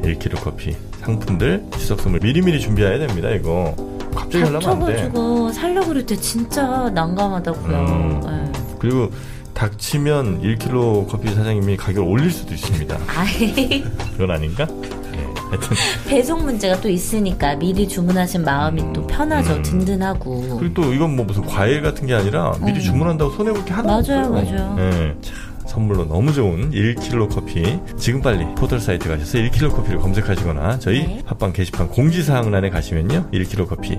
Speaker 1: 1kg 커피 상품들 추석 선물 미리미리 준비해야 됩니다. 이거 갑자기 하려면 안 돼.
Speaker 2: 닥쳐가지고 살려고 그럴 때 진짜 난감하다고요. 네.
Speaker 1: 그리고 닥치면 1kg 커피 사장님이 가격을 올릴 수도 있습니다. 그건 아닌가? 네, 하여튼
Speaker 2: 배송 문제가 또 있으니까 미리 주문하신 마음이 또 편하죠. 든든하고.
Speaker 1: 그리고 또 이건 뭐 무슨 과일 같은 게 아니라 미리 주문한다고 손해볼 게 하나도 없어요.
Speaker 2: 맞아요.
Speaker 1: 네. 선물로 너무 좋은 1kg 커피 지금 빨리 포털 사이트 가셔서 1kg 커피를 검색하시거나 저희
Speaker 2: 네.
Speaker 1: 팟빵 게시판 공지사항란에 가시면요 1kg 커피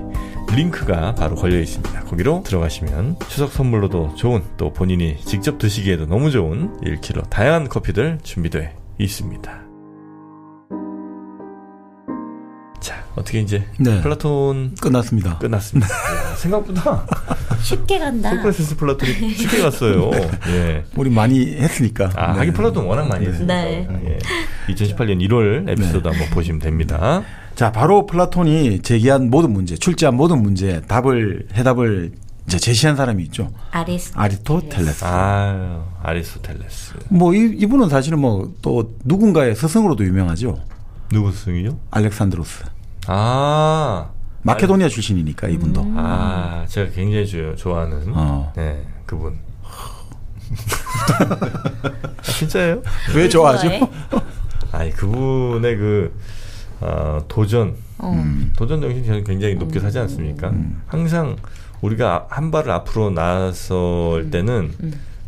Speaker 1: 링크가 바로 걸려 있습니다. 거기로 들어가시면 추석 선물로도 좋은 또 본인이 직접 드시기에도 너무 좋은 1kg 다양한 커피들 준비되어 있습니다. 자, 어떻게 이제
Speaker 3: 네.
Speaker 1: 플라톤
Speaker 3: 끝났습니다.
Speaker 1: 야, 생각보다
Speaker 2: 쉽게 간다.
Speaker 1: 소크라테스 플라톤이 쉽게 갔어요. 예.
Speaker 3: 우리 많이 했으니까.
Speaker 1: 하긴 플라톤 워낙 많이 했으니까.
Speaker 2: 네.
Speaker 1: 예. 2018년 1월 에피소드 한번 보시면 됩니다.
Speaker 3: 자, 바로 플라톤이 제기한 모든 문제, 출제한 모든 문제 해답을 이제 제시한 사람이 있죠. 아리스토텔레스.
Speaker 1: 아리스토텔레스.
Speaker 3: 뭐 이분은 사실은 뭐 또 누군가의 스승으로도 유명하죠.
Speaker 1: 누구 스승이죠?
Speaker 3: 알렉산드로스. 마케도니아 출신이니까 이분도.
Speaker 1: 제가 굉장히 좋아하는 네, 그분. 진짜예요?
Speaker 3: 왜 좋아하죠?
Speaker 1: 그분의 그 도전 정신이 저는 굉장히 높게 사지 않습니까? 항상 우리가 한 발을 앞으로 나설 때는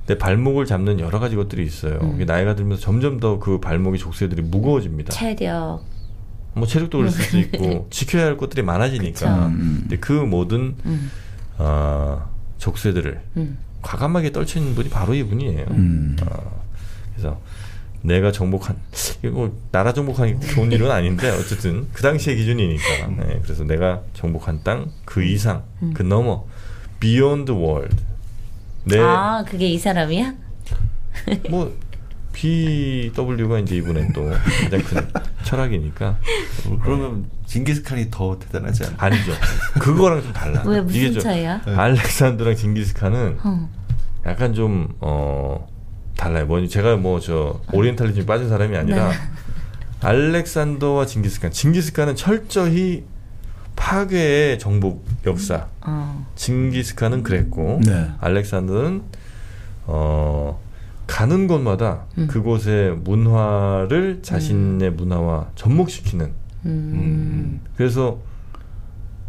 Speaker 1: 내 발목을 잡는 여러 가지 것들이 있어요. 나이가 들면서 점점 더 그 발목의 족쇄들이 무거워집니다.
Speaker 2: 체력.
Speaker 1: 뭐 체력도 그럴 수도 있고 지켜야 할 것들이 많아지니까. 근데 그 모든 족쇄들을 과감하게 떨치는 분이 바로 이분이에요. 그래서 내가 정복한 이거 나라 정복하기 좋은 일은 아닌데 어쨌든 그 당시의 기준이니까. 네, 그래서 내가 정복한 땅 그 이상 그 너머 beyond the world.
Speaker 2: 아 그게 이 사람이야?
Speaker 1: 뭐 BW가 이제 이분의 또 가장 큰 철학이니까.
Speaker 4: 그러면 징기스칸이 더 대단하지 않아요?
Speaker 1: 아니죠. 그거랑 좀 달라.
Speaker 2: 왜 무슨 차이야?
Speaker 1: 알렉산더랑 징기스칸은 약간 좀 달라요. 제가 저 오리엔탈리즘에 빠진 사람이 아니라
Speaker 2: 네.
Speaker 1: 알렉산더와 징기스칸은 철저히 파괴의 정복 역사. 징기스칸은 그랬고
Speaker 3: 네.
Speaker 1: 알렉산더는 가는 곳마다 그곳의 문화를 자신의 문화와 접목시키는. 그래서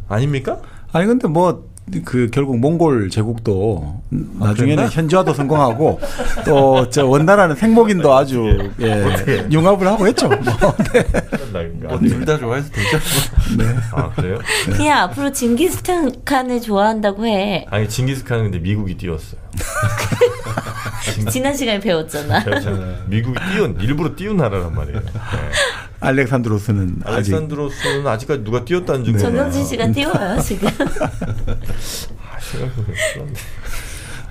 Speaker 1: 아닙니까?
Speaker 3: 아니 근데 뭐 그 결국 몽골 제국도 나중에는
Speaker 1: 그랬나?
Speaker 3: 현지화도 성공하고 또 저 원나라는 생목인도 아주 융합을 하고 했죠.
Speaker 4: 둘 다 좋아해서 되죠.
Speaker 3: 네.
Speaker 1: 아 그래요?
Speaker 2: 그냥 앞으로 징기스칸을 좋아한다고 해.
Speaker 1: 아니 징기스칸은 근데 미국이 띄웠어요.
Speaker 2: 지난 시간에 배웠잖아.
Speaker 1: 미국이 일부러 띄운 나라란 말이에요. 네.
Speaker 3: 알렉산드로스는
Speaker 1: 알렉산드로스는 아직까지 누가 띄웠다는 증거.
Speaker 2: 정경진 씨가 띄워요 지금.
Speaker 1: 생각해보면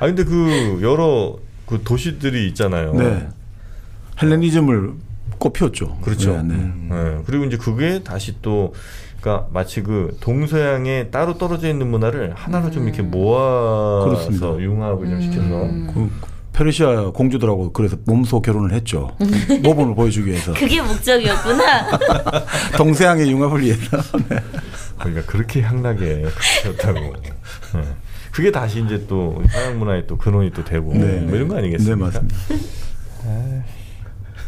Speaker 1: 근데 그 여러 그 도시들이 있잖아요.
Speaker 3: 네. 헬레니즘을 꽃피웠죠.
Speaker 1: 그렇죠.
Speaker 3: 네.
Speaker 1: 네. 그리고 이제 그게 다시 또 그러니까 마치 그 동서양에 따로 떨어져 있는 문화를 하나로 좀 이렇게 모아서
Speaker 3: 그렇습니다.
Speaker 1: 융합을 좀 시켜서
Speaker 3: 그 페르시아 공주들하고 그래서 몸소 결혼을 했죠. 모범을 보여주기 위해서.
Speaker 2: 그게 목적이었구나.
Speaker 3: 동서양의 융합을 위해서. 네.
Speaker 1: 그러니까 그렇게 향락에 그렇다고. 네. 그게 다시 이제 또 서양 문화의 또 근원이 또 되고
Speaker 3: 네.
Speaker 1: 뭐 이런 거 아니겠습니까?
Speaker 3: 네, 맞습니다.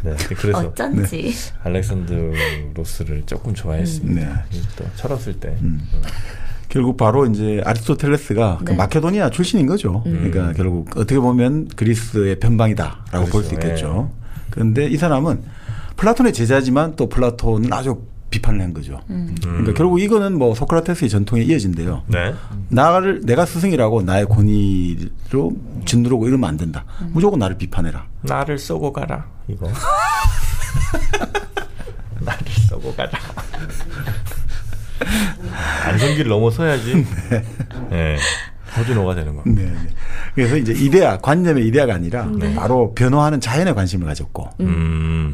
Speaker 1: 네, 그래서
Speaker 2: 어쩐지.
Speaker 1: 알렉산드로스를 조금 좋아했습니다.
Speaker 3: 네.
Speaker 1: 또 철없을 때.
Speaker 3: 결국 바로 이제 아리스토텔레스가
Speaker 2: 네.
Speaker 3: 그 마케도니아 출신인 거죠. 그러니까 결국 어떻게 보면 그리스의 변방이다라고 볼 수
Speaker 1: 그렇죠.
Speaker 3: 있겠죠. 그런데 이 사람은 플라톤의 제자지만 또 플라톤은 아주 비판을 한 거죠. 그러니까 결국 이거는 뭐 소크라테스의 전통에 이어진대요.
Speaker 1: 네.
Speaker 3: 내가 스승이라고 나의 권위로 짓누르고 이러면 안 된다. 무조건 나를 비판해라.
Speaker 1: 나를 쏘고 가라 이거. 나를 쏘고 가라. 안성기를 넘어서야지. 네. 호주노가 되는 겁니다.
Speaker 3: 네, 네. 그래서 이제 이데아, 관념의 이데아가 아니라 바로 변화하는 자연에 관심을 가졌고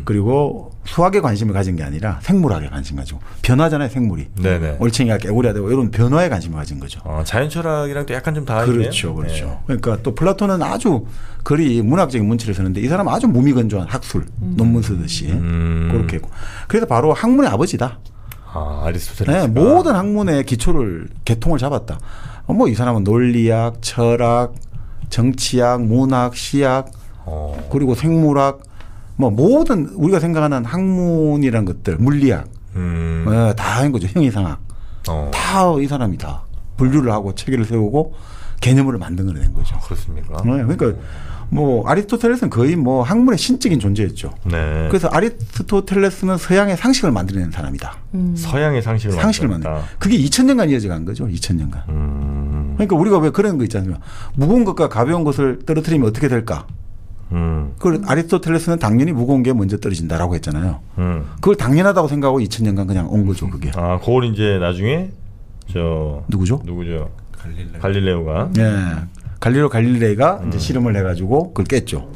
Speaker 3: 그리고 수학에 관심을 가진 게 아니라 생물학에 관심 가지고 변화잖아요, 생물이.
Speaker 1: 네네.
Speaker 3: 올챙이가 깨구리가 되고 이런 변화에 관심을 가진 거죠.
Speaker 1: 자연 철학이랑 또 약간 좀 닿아있네요.
Speaker 3: 그렇죠, 그렇죠. 그러니까 또 플라톤은 아주 거리 문학적인 문체를 쓰는데 이 사람은 아주 무미건조한 학술, 논문 쓰듯이 그렇게 했고. 그래서 바로 학문의 아버지다.
Speaker 1: 아리스토텔레스.
Speaker 3: 네, 모든 학문의 기초를 개통을 잡았다. 뭐 이 사람은 논리학, 철학, 정치학, 문학, 시학, 그리고 생물학, 뭐 모든 우리가 생각하는 학문이란 것들, 물리학, 다 한 거죠. 형이상학. 다 이 사람이 다 분류를 하고 체계를 세우고 개념을 만들어낸 거죠.
Speaker 1: 그렇습니까?
Speaker 3: 네, 그러니까 뭐 아리스토텔레스는 거의 뭐 학문의 신적인 존재였죠.
Speaker 1: 네.
Speaker 3: 그래서 아리스토텔레스는 서양의 상식을 만들어낸 사람이다.
Speaker 1: 서양의 상식을
Speaker 3: 만들었다. 그게 2000년간 이어져 간 거죠. 2000년간. 그러니까 우리가 왜 그런 거 있잖아요. 무거운 것과 가벼운 것을 떨어뜨리면 어떻게 될까? 그걸 아리스토텔레스는 당연히 무거운 게 먼저 떨어진다라고 했잖아요. 그걸 당연하다고 생각하고 2000년간 그냥 온 거죠. 그게.
Speaker 1: 그걸 이제 나중에
Speaker 3: 누구죠?
Speaker 1: 갈릴레오가.
Speaker 3: 네. 갈릴레이가 이제 실험을 해가지고 그걸 깼죠.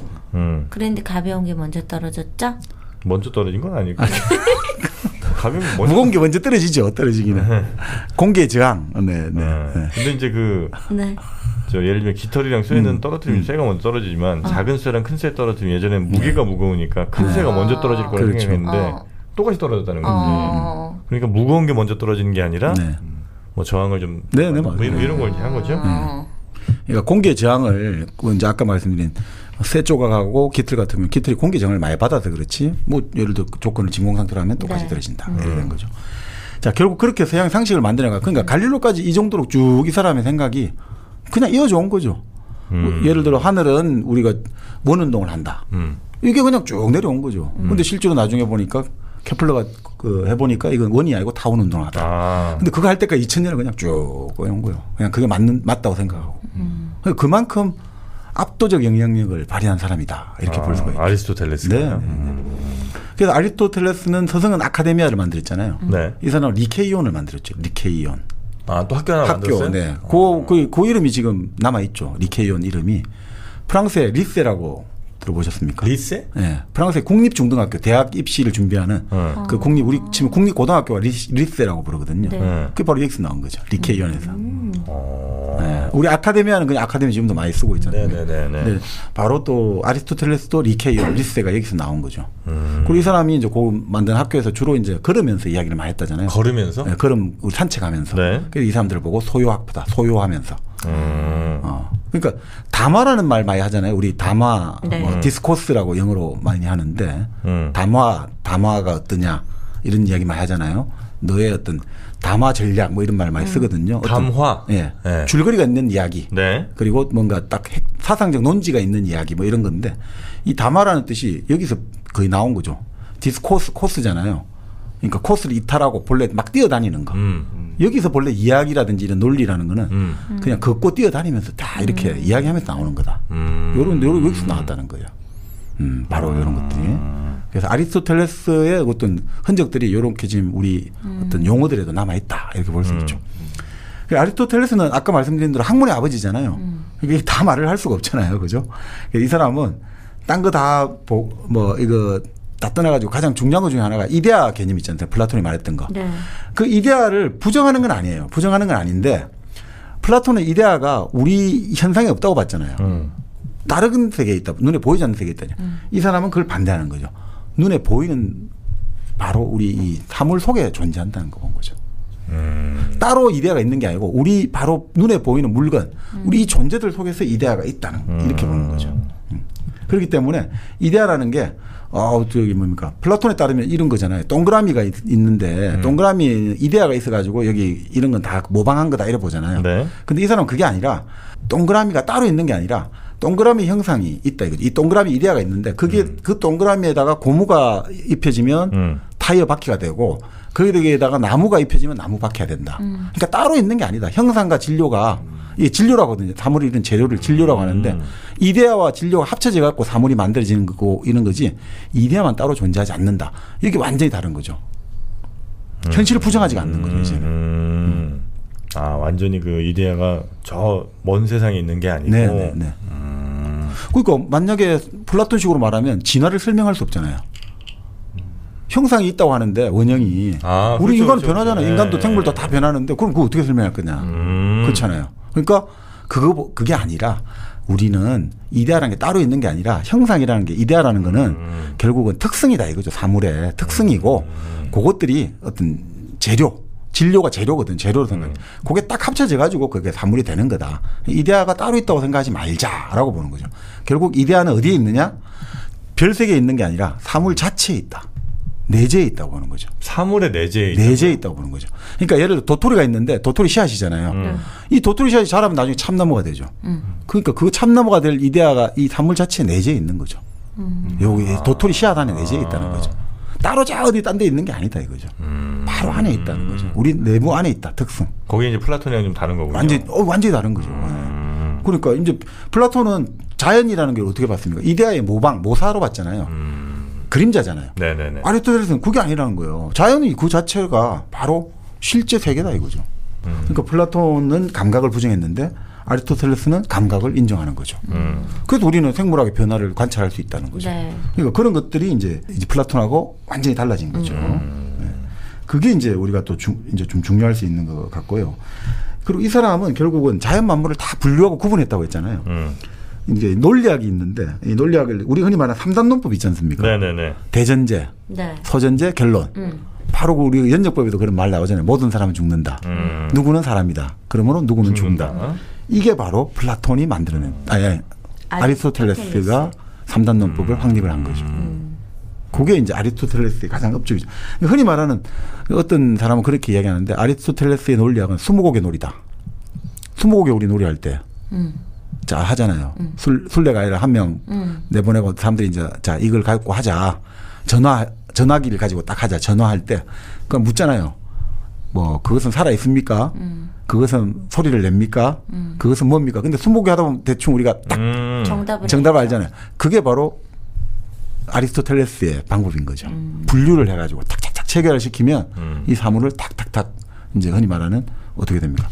Speaker 2: 그런데 가벼운 게 먼저 떨어졌죠?
Speaker 1: 먼저 떨어진 건 아니고. 가벼운 게
Speaker 3: 무거운 게 먼저 떨어지죠. 떨어지기는. 공기의 저항. 네.
Speaker 1: 근데 이제 예를 들면 깃털이랑 쇠는 떨어뜨리면 쇠가 먼저 떨어지지만 작은 쇠랑 큰 쇠 떨어뜨리면 예전에는 무게가 무거우니까 큰 쇠가 먼저 떨어질 거라고
Speaker 3: 그렇죠.
Speaker 1: 생각했는데 똑같이 떨어졌다는 거지. 그러니까 무거운 게 먼저 떨어지는 게 아니라 뭐 저항을 좀 뭐 이런 걸 한 거죠.
Speaker 3: 그러니까 공기의 저항을 이제 아까 말씀드린 쇠 조각하고 깃털 같으면 깃털이 공기 저항을 많이 받아서 그렇지. 뭐 예를 들어 조건을 진공 상태로 하면 똑같이 떨어진다. 이런 거죠. 자, 결국 그렇게 서양 상식을 만들어가. 그러니까 갈릴로까지 이 정도로 쭉 이 사람의 생각이 그냥 이어져 온 거죠. 예를 들어 하늘은 우리가 원 운동을 한다. 이게 그냥 쭉 내려온 거죠. 근데 실제로 나중에 보니까 케플러가 그 해보니까 이건 원이 아니고 타원 운동을 하다. 근데 그거 할 때까지 2000년을 그냥 쭉 온 거예요. 그냥 그게 맞다고 생각하고. 그만큼 압도적 영향력을 발휘한 사람이다. 이렇게 볼 수가 있죠.
Speaker 1: 아리스토텔레스가.
Speaker 3: 네. 그래서 아리스토텔레스는 서성은 아카데미아를 만들었잖아요.
Speaker 1: 네.
Speaker 3: 이 사람은 리케이온을 만들었죠. 리케이온.
Speaker 1: 아, 또 학교 하나 만들었어요?
Speaker 3: 네. 그 이름이 지금 남아있죠. 리케이온 이름이. 프랑스의 리세라고 들어보셨습니까?
Speaker 1: 리세?
Speaker 3: 네. 프랑스의 국립중등학교, 대학 입시를 준비하는 그 우리 지금 국립고등학교가 리세라고 부르거든요.
Speaker 2: 네.
Speaker 3: 그게 바로 여기서 나온 거죠. 리케이온에서. 네. 우리 아카데미아는 그냥 아카데미 지금도 많이 쓰고 있잖아요.
Speaker 1: 네네네.
Speaker 3: 바로 또 아리스토텔레스도 리케이온, 리세가 여기서 나온 거죠. 그리고 이 사람이 이제 그 만든 학교에서 주로 이제 걸으면서 이야기를 많이 했다잖아요.
Speaker 1: 걸으면서?
Speaker 3: 네, 우리 산책하면서.
Speaker 1: 네.
Speaker 3: 그래서 이 사람들을 보고 소요학부다, 소요하면서. 그러니까 담화라는 말 많이 하잖아요. 우리 담화,
Speaker 2: 네.
Speaker 3: 뭐 디스코스라고 영어로 많이 하는데 담화가 어떠냐 이런 이야기 많이 하잖아요. 너의 어떤 담화 전략 뭐 이런 말 많이 쓰거든요.
Speaker 1: 담화.
Speaker 3: 예.
Speaker 1: 네.
Speaker 3: 줄거리가 있는 이야기.
Speaker 1: 네.
Speaker 3: 그리고 뭔가 딱 사상적 논지가 있는 이야기 뭐 이런 건데 이 담화라는 뜻이 여기서 거의 나온 거죠. 코스잖아요. 그러니까 코스를 이탈하고 본래 막 뛰어다니는 거. 여기서 본래 이야기라든지 이런 논리라는 거는 그냥 걷고 뛰어다니면서 다 이렇게 이야기하면서 나오는 거다. 요런 여기서 나왔다는 거예요. 바로 이런 것들이. 그래서 아리스토텔레스의 어떤 흔적들이 이렇게 지금 우리 어떤 용어들에도 남아있다. 이렇게 볼 수 있죠. 아리스토텔레스는 아까 말씀드린 대로 학문의 아버지잖아요. 이게 다 말을 할 수가 없잖아요. 그죠? 이 사람은 딴 거 다 이거 다 떠나가지고 가장 중요한 것 중에 하나가 이데아 개념 있잖아요. 플라톤이 말했던 거.
Speaker 2: 네.
Speaker 3: 그 이데아를 부정하는 건 아니에요. 부정하는 건 아닌데 플라톤은 이데아가 우리 현상에 없다고 봤잖아요. 다른 세계에 있다. 눈에 보이지 않는 세계에 있다. 이 사람은 그걸 반대하는 거죠. 눈에 보이는 바로 우리 이 사물 속에 존재한다는 거 본 거죠. 따로 이데아가 있는 게 아니고 우리 바로 눈에 보이는 물건, 우리 이 존재들 속에서 이데아가 있다는 이렇게 보는 거죠. 그렇기 때문에 이데아라는 게 저기 뭡니까? 플라톤에 따르면 이런 거잖아요. 동그라미가 있는데 동그라미 이데아가 있어가지고 여기 이런 건 다 모방한 거다 이래 보잖아요.
Speaker 1: 네.
Speaker 3: 근데 이 사람은 그게 아니라 동그라미가 따로 있는 게 아니라 동그라미 형상이 있다 이거죠. 이 동그라미 이데아가 있는데 그게 그 동그라미에다가 고무가 입혀지면 타이어 바퀴가 되고 거기에다가 나무가 입혀지면 나무 바퀴가 된다. 그러니까 따로 있는 게 아니다. 형상과 진료가 이게 진료라고 하거든요. 사물이 이런 재료를 진료라고 하는데 이데아와 진료가 합쳐져 갖고 사물이 만들어지는 거고 이런 거지 이데아만 따로 존재하지 않는다. 이게 완전히 다른 거죠. 현실을 부정하지가 않는 거죠. 이제는.
Speaker 1: 아, 완전히 그 이데아가 저 먼 세상에 있는 게 아니고.
Speaker 3: 네. 그러니까 만약에 플라톤식으로 말하면 진화를 설명할 수 없잖아요. 형상이 있다고 하는데 원형이 우리
Speaker 1: 그렇죠,
Speaker 3: 인간은
Speaker 1: 그렇죠.
Speaker 3: 변하잖아요. 인간도 생물도 다 변하는데 그럼 그거 어떻게 설명할 거냐. 그렇잖아요. 그러니까 그게 아니라 우리는 이데아라는 게 따로 있는 게 아니라 형상이라는 게 이데아라는 거는 결국은 특성이다 이거죠. 사물의 특성이고 그것들이 어떤 진료가 재료거든. 재료로 생각해. 그게 딱 합쳐져 가지고 그게 사물이 되는 거다. 이데아가 따로 있다고 생각하지 말자라고 보는 거죠. 결국 이데아는 어디에 있느냐? 별세계에 있는 게 아니라 사물 자체에 있다. 내재해 있다고 보는 거죠.
Speaker 1: 사물의 내재해
Speaker 3: 있다고 보는 거죠. 그러니까 예를 들어 도토리가 있는데 도토리 씨앗이잖아요. 이 도토리 씨앗이 자라면 나중에 참나무가 되죠. 그러니까 그 참나무가 될 이데아가 이 사물 자체에 내재해 있는 거죠. 여기 도토리 씨앗 안에 내재해 있다는 거죠. 따로 어디 딴 데 있는 게 아니다 이거죠. 바로 안에 있다는 거죠. 우리 내부 안에 있다 특성.
Speaker 1: 거기 이제 플라톤이랑 좀 다른 거군요.
Speaker 3: 완전히 다른 거죠. 그러니까 이제 플라톤은 자연이라는 걸 어떻게 봤습니까? 이데아의 모사로 봤잖아요. 그림자잖아요.
Speaker 1: 네네네.
Speaker 3: 아리스토텔레스는 그게 아니라는 거예요. 자연이 그 자체가 바로 실제 세계다 이거죠. 그러니까 플라톤은 감각을 부정했는데 아리스토텔레스는 감각을 인정하는 거죠. 그래서 우리는 생물학의 변화를 관찰할 수 있다는 거죠.
Speaker 2: 네.
Speaker 3: 그러니까 그런 것들이 이제 플라톤하고 완전히 달라진 거죠. 네. 그게 이제 우리가 또 이제 좀 중요할 수 있는 것 같고요. 그리고 이 사람은 결국은 자연 만물을 다 분류하고 구분했다고 했잖아요. 이제 논리학이 있는데 이 논리학을 우리 흔히 말하는 3단 논법 있지 않습니까?
Speaker 1: 네네네.
Speaker 3: 대전제,
Speaker 2: 네.
Speaker 3: 서전제, 결론. 바로 우리 연역법에도 그런 말 나오잖아요. 모든 사람은 죽는다. 누구는 사람이다. 그러므로 누구는 죽는다. 이게 바로 플라톤이 만들어낸 아리스토텔레스가 3단 논법을 확립을 한 거죠. 그게 이제 아리스토텔레스의 가장 업적이죠. 흔히 말하는 어떤 사람은 그렇게 이야기하는데 아리스토텔레스의 논리학은 20곡의 놀이다. 20곡의 우리 놀이할 때. 자, 하잖아요. 술래가 아니라 한 명 내보내고 사람들이 이제 자, 이걸 갖고 하자. 전화기를 가지고 딱 하자. 전화할 때. 그럼 묻잖아요. 뭐, 그것은 살아있습니까? 그것은 소리를 냅니까? 그것은 뭡니까? 근데 20곡이 하다 보면 대충 우리가 딱 정답을 알잖아요. 그게 바로 아리스토텔레스의 방법인 거죠. 분류를 해가지고 탁탁탁 체결을 시키면 이 사물을 탁탁탁 이제 흔히 말하는 어떻게 됩니까?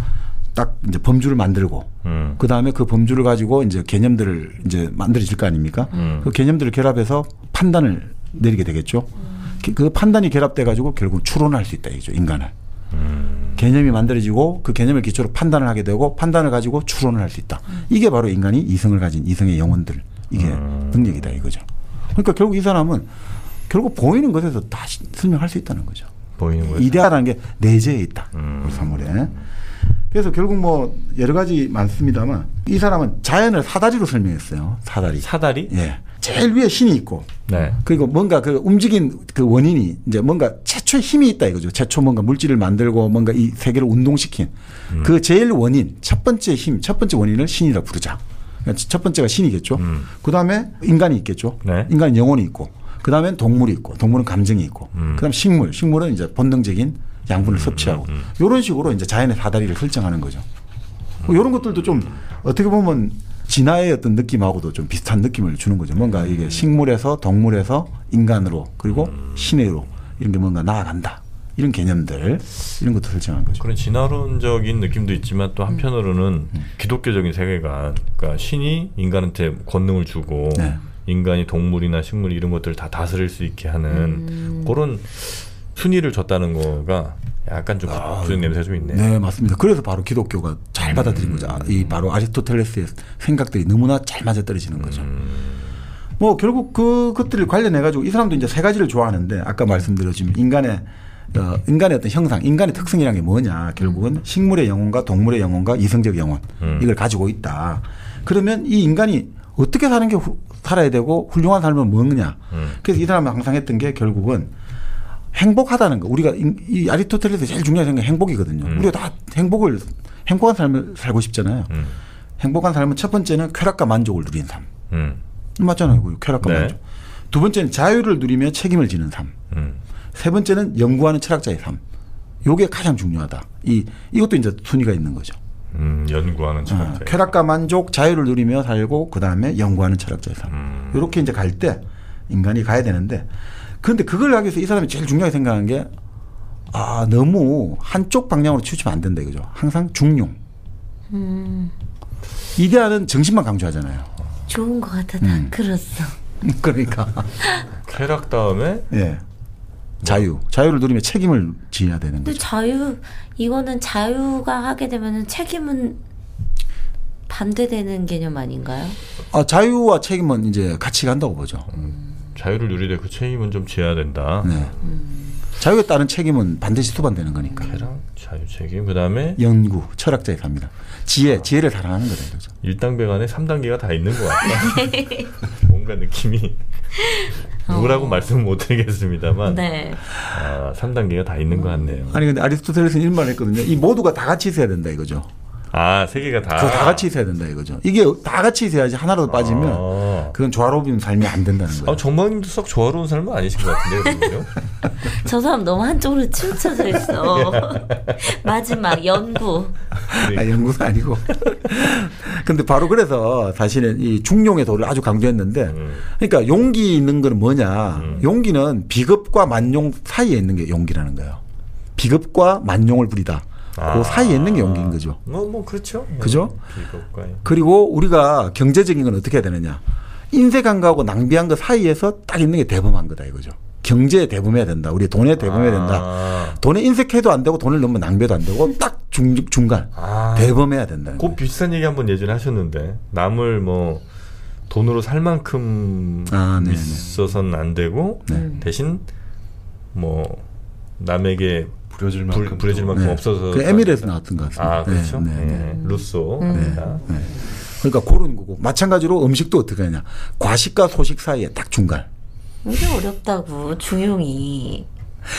Speaker 3: 딱 이제 범주를 만들고 그 다음에 그 범주를 가지고 이제 개념들을 이제 만들어질 거 아닙니까? 그 개념들을 결합해서 판단을 내리게 되겠죠. 그 판단이 결합돼 가지고 결국 추론할 수 있다 이거죠. 인간을. 개념이 만들어지고 그 개념을 기초로 판단을 하게 되고 판단을 가지고 추론을 할 수 있다. 이게 바로 인간이 이성을 가진 이성의 영혼들 이게 능력이다 이거죠. 그러니까 결국 이 사람은 결국 보이는 것에서 다 설명할 수 있다는 거죠.
Speaker 1: 보이는 것에서.
Speaker 3: 이데아라는 게 내재해 있다. 우리 사물에. 그래서 결국 뭐 여러 가지 많습니다만 이 사람은 자연을 사다리로 설명했어요. 사다리.
Speaker 1: 사다리?
Speaker 3: 예. 제일 위에 신이 있고.
Speaker 1: 네.
Speaker 3: 그리고 뭔가 그 움직인 그 원인이 이제 뭔가 최초의 힘이 있다 이거죠. 최초 뭔가 물질을 만들고 뭔가 이 세계를 운동시킨 그 제일 원인, 첫 번째 힘, 첫 번째 원인을 신이라 부르자. 그러니까 첫 번째가 신이겠죠. 그 다음에 인간이 있겠죠.
Speaker 1: 네.
Speaker 3: 인간은 영혼이 있고. 그 다음엔 동물이 있고. 동물은 감정이 있고. 그 다음 식물. 식물은 이제 본능적인 양분을 섭취하고. 이런 식으로 이제 자연의 사다리를 설정하는 거죠. 이런 것들도 좀 어떻게 보면 진화의 어떤 느낌하고도 좀 비슷한 느낌을 주는 거죠. 뭔가 이게 식물에서 동물에서 인간으로 그리고 신으로 이런 게 뭔가 나아간다. 이런 개념들 이런 것도 설정한 거죠.
Speaker 1: 그런 진화론적인 느낌도 있지만 또 한편으로는 기독교적인 세계관, 그러니까 신이 인간한테 권능을 주고
Speaker 3: 네.
Speaker 1: 인간이 동물이나 식물 이런 것들을 다 다스릴 수 있게 하는 그런 순위를 줬다는 거가 약간 좀 부정 냄새가 좀 있네요.
Speaker 3: 네, 맞습니다. 그래서 바로 기독교가 잘 받아들인 거죠. 이 바로 아리스토텔레스의 생각들이 너무나 잘 맞아떨어지는 거죠. 뭐 결국 그것들을 관련해 가지고 이 사람도 이제 세 가지를 좋아하는데 아까 말씀드렸지만 인간의 어떤 형상, 인간의 특성이라는 게 뭐냐? 결국은 식물의 영혼과 동물의 영혼과 이성적 영혼 이걸 가지고 있다. 그러면 이 인간이 어떻게 사는 게 살아야 되고 훌륭한 삶은 뭐냐? 그래서 이 사람은 항상 했던 게 결국은 행복하다는 거. 우리가 이 아리스토텔레스의 제일 중요한 생각이 행복이거든요. 우리가 다 행복한 삶을 살고 싶잖아요. 행복한 삶은 첫 번째는 쾌락과 만족을 누리는 삶. 맞잖아요. 쾌락과
Speaker 1: 네.
Speaker 3: 만족. 두 번째는 자유를 누리며 책임을 지는 삶. 세 번째는 연구하는 철학자의 삶. 요게 가장 중요하다. 이것도 이제 순위가 있는 거죠.
Speaker 1: 연구하는 철학자.
Speaker 3: 쾌락과 만족, 자유를 누리며 살고 그 다음에 연구하는 철학자의 삶. 이렇게 이제 갈 때 인간이 가야 되는데 그런데 그걸 하기 위해서 이 사람이 제일 중요하게 생각한 게 너무 한쪽 방향으로 치우치면 안 된다 이거죠. 항상 중용. 이데아는 정신만 강조하잖아요.
Speaker 2: 좋은 것 같아. 다 그렇어.
Speaker 3: 그러니까.
Speaker 1: 쾌락 다음에
Speaker 3: 예. 자유를 누리며 책임을 지어야 되는
Speaker 2: 근데
Speaker 3: 거죠.
Speaker 2: 이거는 자유가 하게 되면은 책임은 반대되는 개념 아닌가요?
Speaker 3: 자유와 책임은 이제 같이 간다고 보죠.
Speaker 1: 자유를 누리되 그 책임은 좀 지어야 된다.
Speaker 3: 네. 자유에 따른 책임은 반드시 수반되는 거니까.
Speaker 1: 쾌락, 자유, 책임, 그 다음에
Speaker 3: 연구, 철학자의 삶이다. 지혜를 사랑하는 거다 이거죠.
Speaker 1: 1단계간에 3단계가 다 있는 것 같다. 뭔가 느낌이 뭐라고 말씀은 못 드리겠습니다만
Speaker 2: 네.
Speaker 1: 3단계가 다 있는 것 같네요.
Speaker 3: 아니 근데 아리스토텔레스는 이런 말을 했거든요. 이 모두가 다 같이 있어야 된다 이거죠.
Speaker 1: 세 개가 다.
Speaker 3: 그거 다 같이 있어야 된다 이거죠. 이게 다 같이 있어야지 하나라도 빠지면 그건 조화로운 삶이 안 된다는 거예요.
Speaker 1: 정말님도 썩 조화로운 삶은 아니신 것 같은데요.
Speaker 2: 저 사람 너무 한쪽으로 치우쳐져 있어. 마지막 연구.
Speaker 3: 연구도 아니고. 근데 바로 그래서 사실은 이 중용의 도를 아주 강조했는데 그러니까 용기 있는 건 뭐냐. 용기는 비겁과 만용 사이에 있는 게 용기라는 거예요. 비겁과 만용을 부리다. 그 사이에 있는 게 용기인 거죠.
Speaker 1: 그렇죠.
Speaker 3: 그죠? 그리고 우리가 경제적인 건 어떻게 해야 되느냐. 인색한 거하고 낭비한 거 사이에서 딱 있는 게 대범한 거다 이거죠. 경제에 대범해야 된다. 우리 돈에 대범해야 된다. 돈에 인색해도 안 되고 돈을 너무 낭비해도 안 되고 딱 중간 대범해야 된다는 거예요.
Speaker 1: 비슷한 얘기 한번 예전에 하셨는데 남을 돈으로 살 만큼 있어서는 안 되고 대신 남에게 부려질 만큼 없어서.
Speaker 3: 그 에밀에서 나왔던 것 같습니다.
Speaker 1: 그렇죠. 루소.
Speaker 3: 그러니까 그런 거고 마찬가지로 음식도 어떻게 하냐. 과식과 소식 사이에 딱 중간.
Speaker 2: 이게 어렵다고 중용이.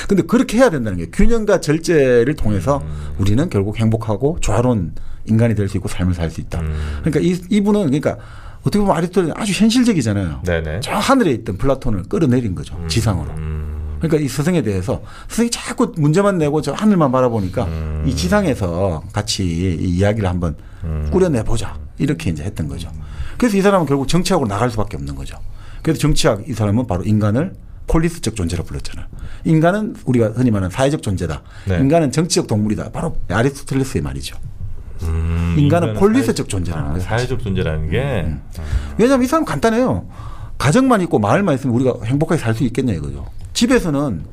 Speaker 3: 근데 그렇게 해야 된다는 게 균형과 절제를 통해서 우리는 결국 행복하고 조화로운 인간이 될 수 있고 삶을 살 수 있다. 그러니까 이분은 그러니까 어떻게 보면 아리스토텔레스는 아주 현실적이잖아요.
Speaker 1: 네네.
Speaker 3: 저 하늘에 있던 플라톤을 끌어내린 거죠. 지상으로. 그러니까 이 스승에 대해서 스승이 자꾸 문제만 내고 저 하늘만 바라보니까 이 지상에서 같이 이 이야기를 한번 꾸려내보자. 이렇게 이제 했던 거죠. 그래서 이 사람은 결국 정치학으로 나갈 수밖에 없는 거죠. 그래서 정치학 이 사람은 바로 인간을 폴리스적 존재로 불렀잖아요. 인간은 우리가 흔히 말하는 사회적 존재다.
Speaker 1: 네.
Speaker 3: 인간은 정치적 동물이다. 바로 아리스토텔레스의 말이죠. 인간은 폴리스적 존재라는 거예요.
Speaker 1: 사회적 존재라는 게.
Speaker 3: 왜냐하면 이 사람 간단해요. 가정만 있고 마을만 있으면 우리가 행복하게 살 수 있겠냐 이거죠. 집에서는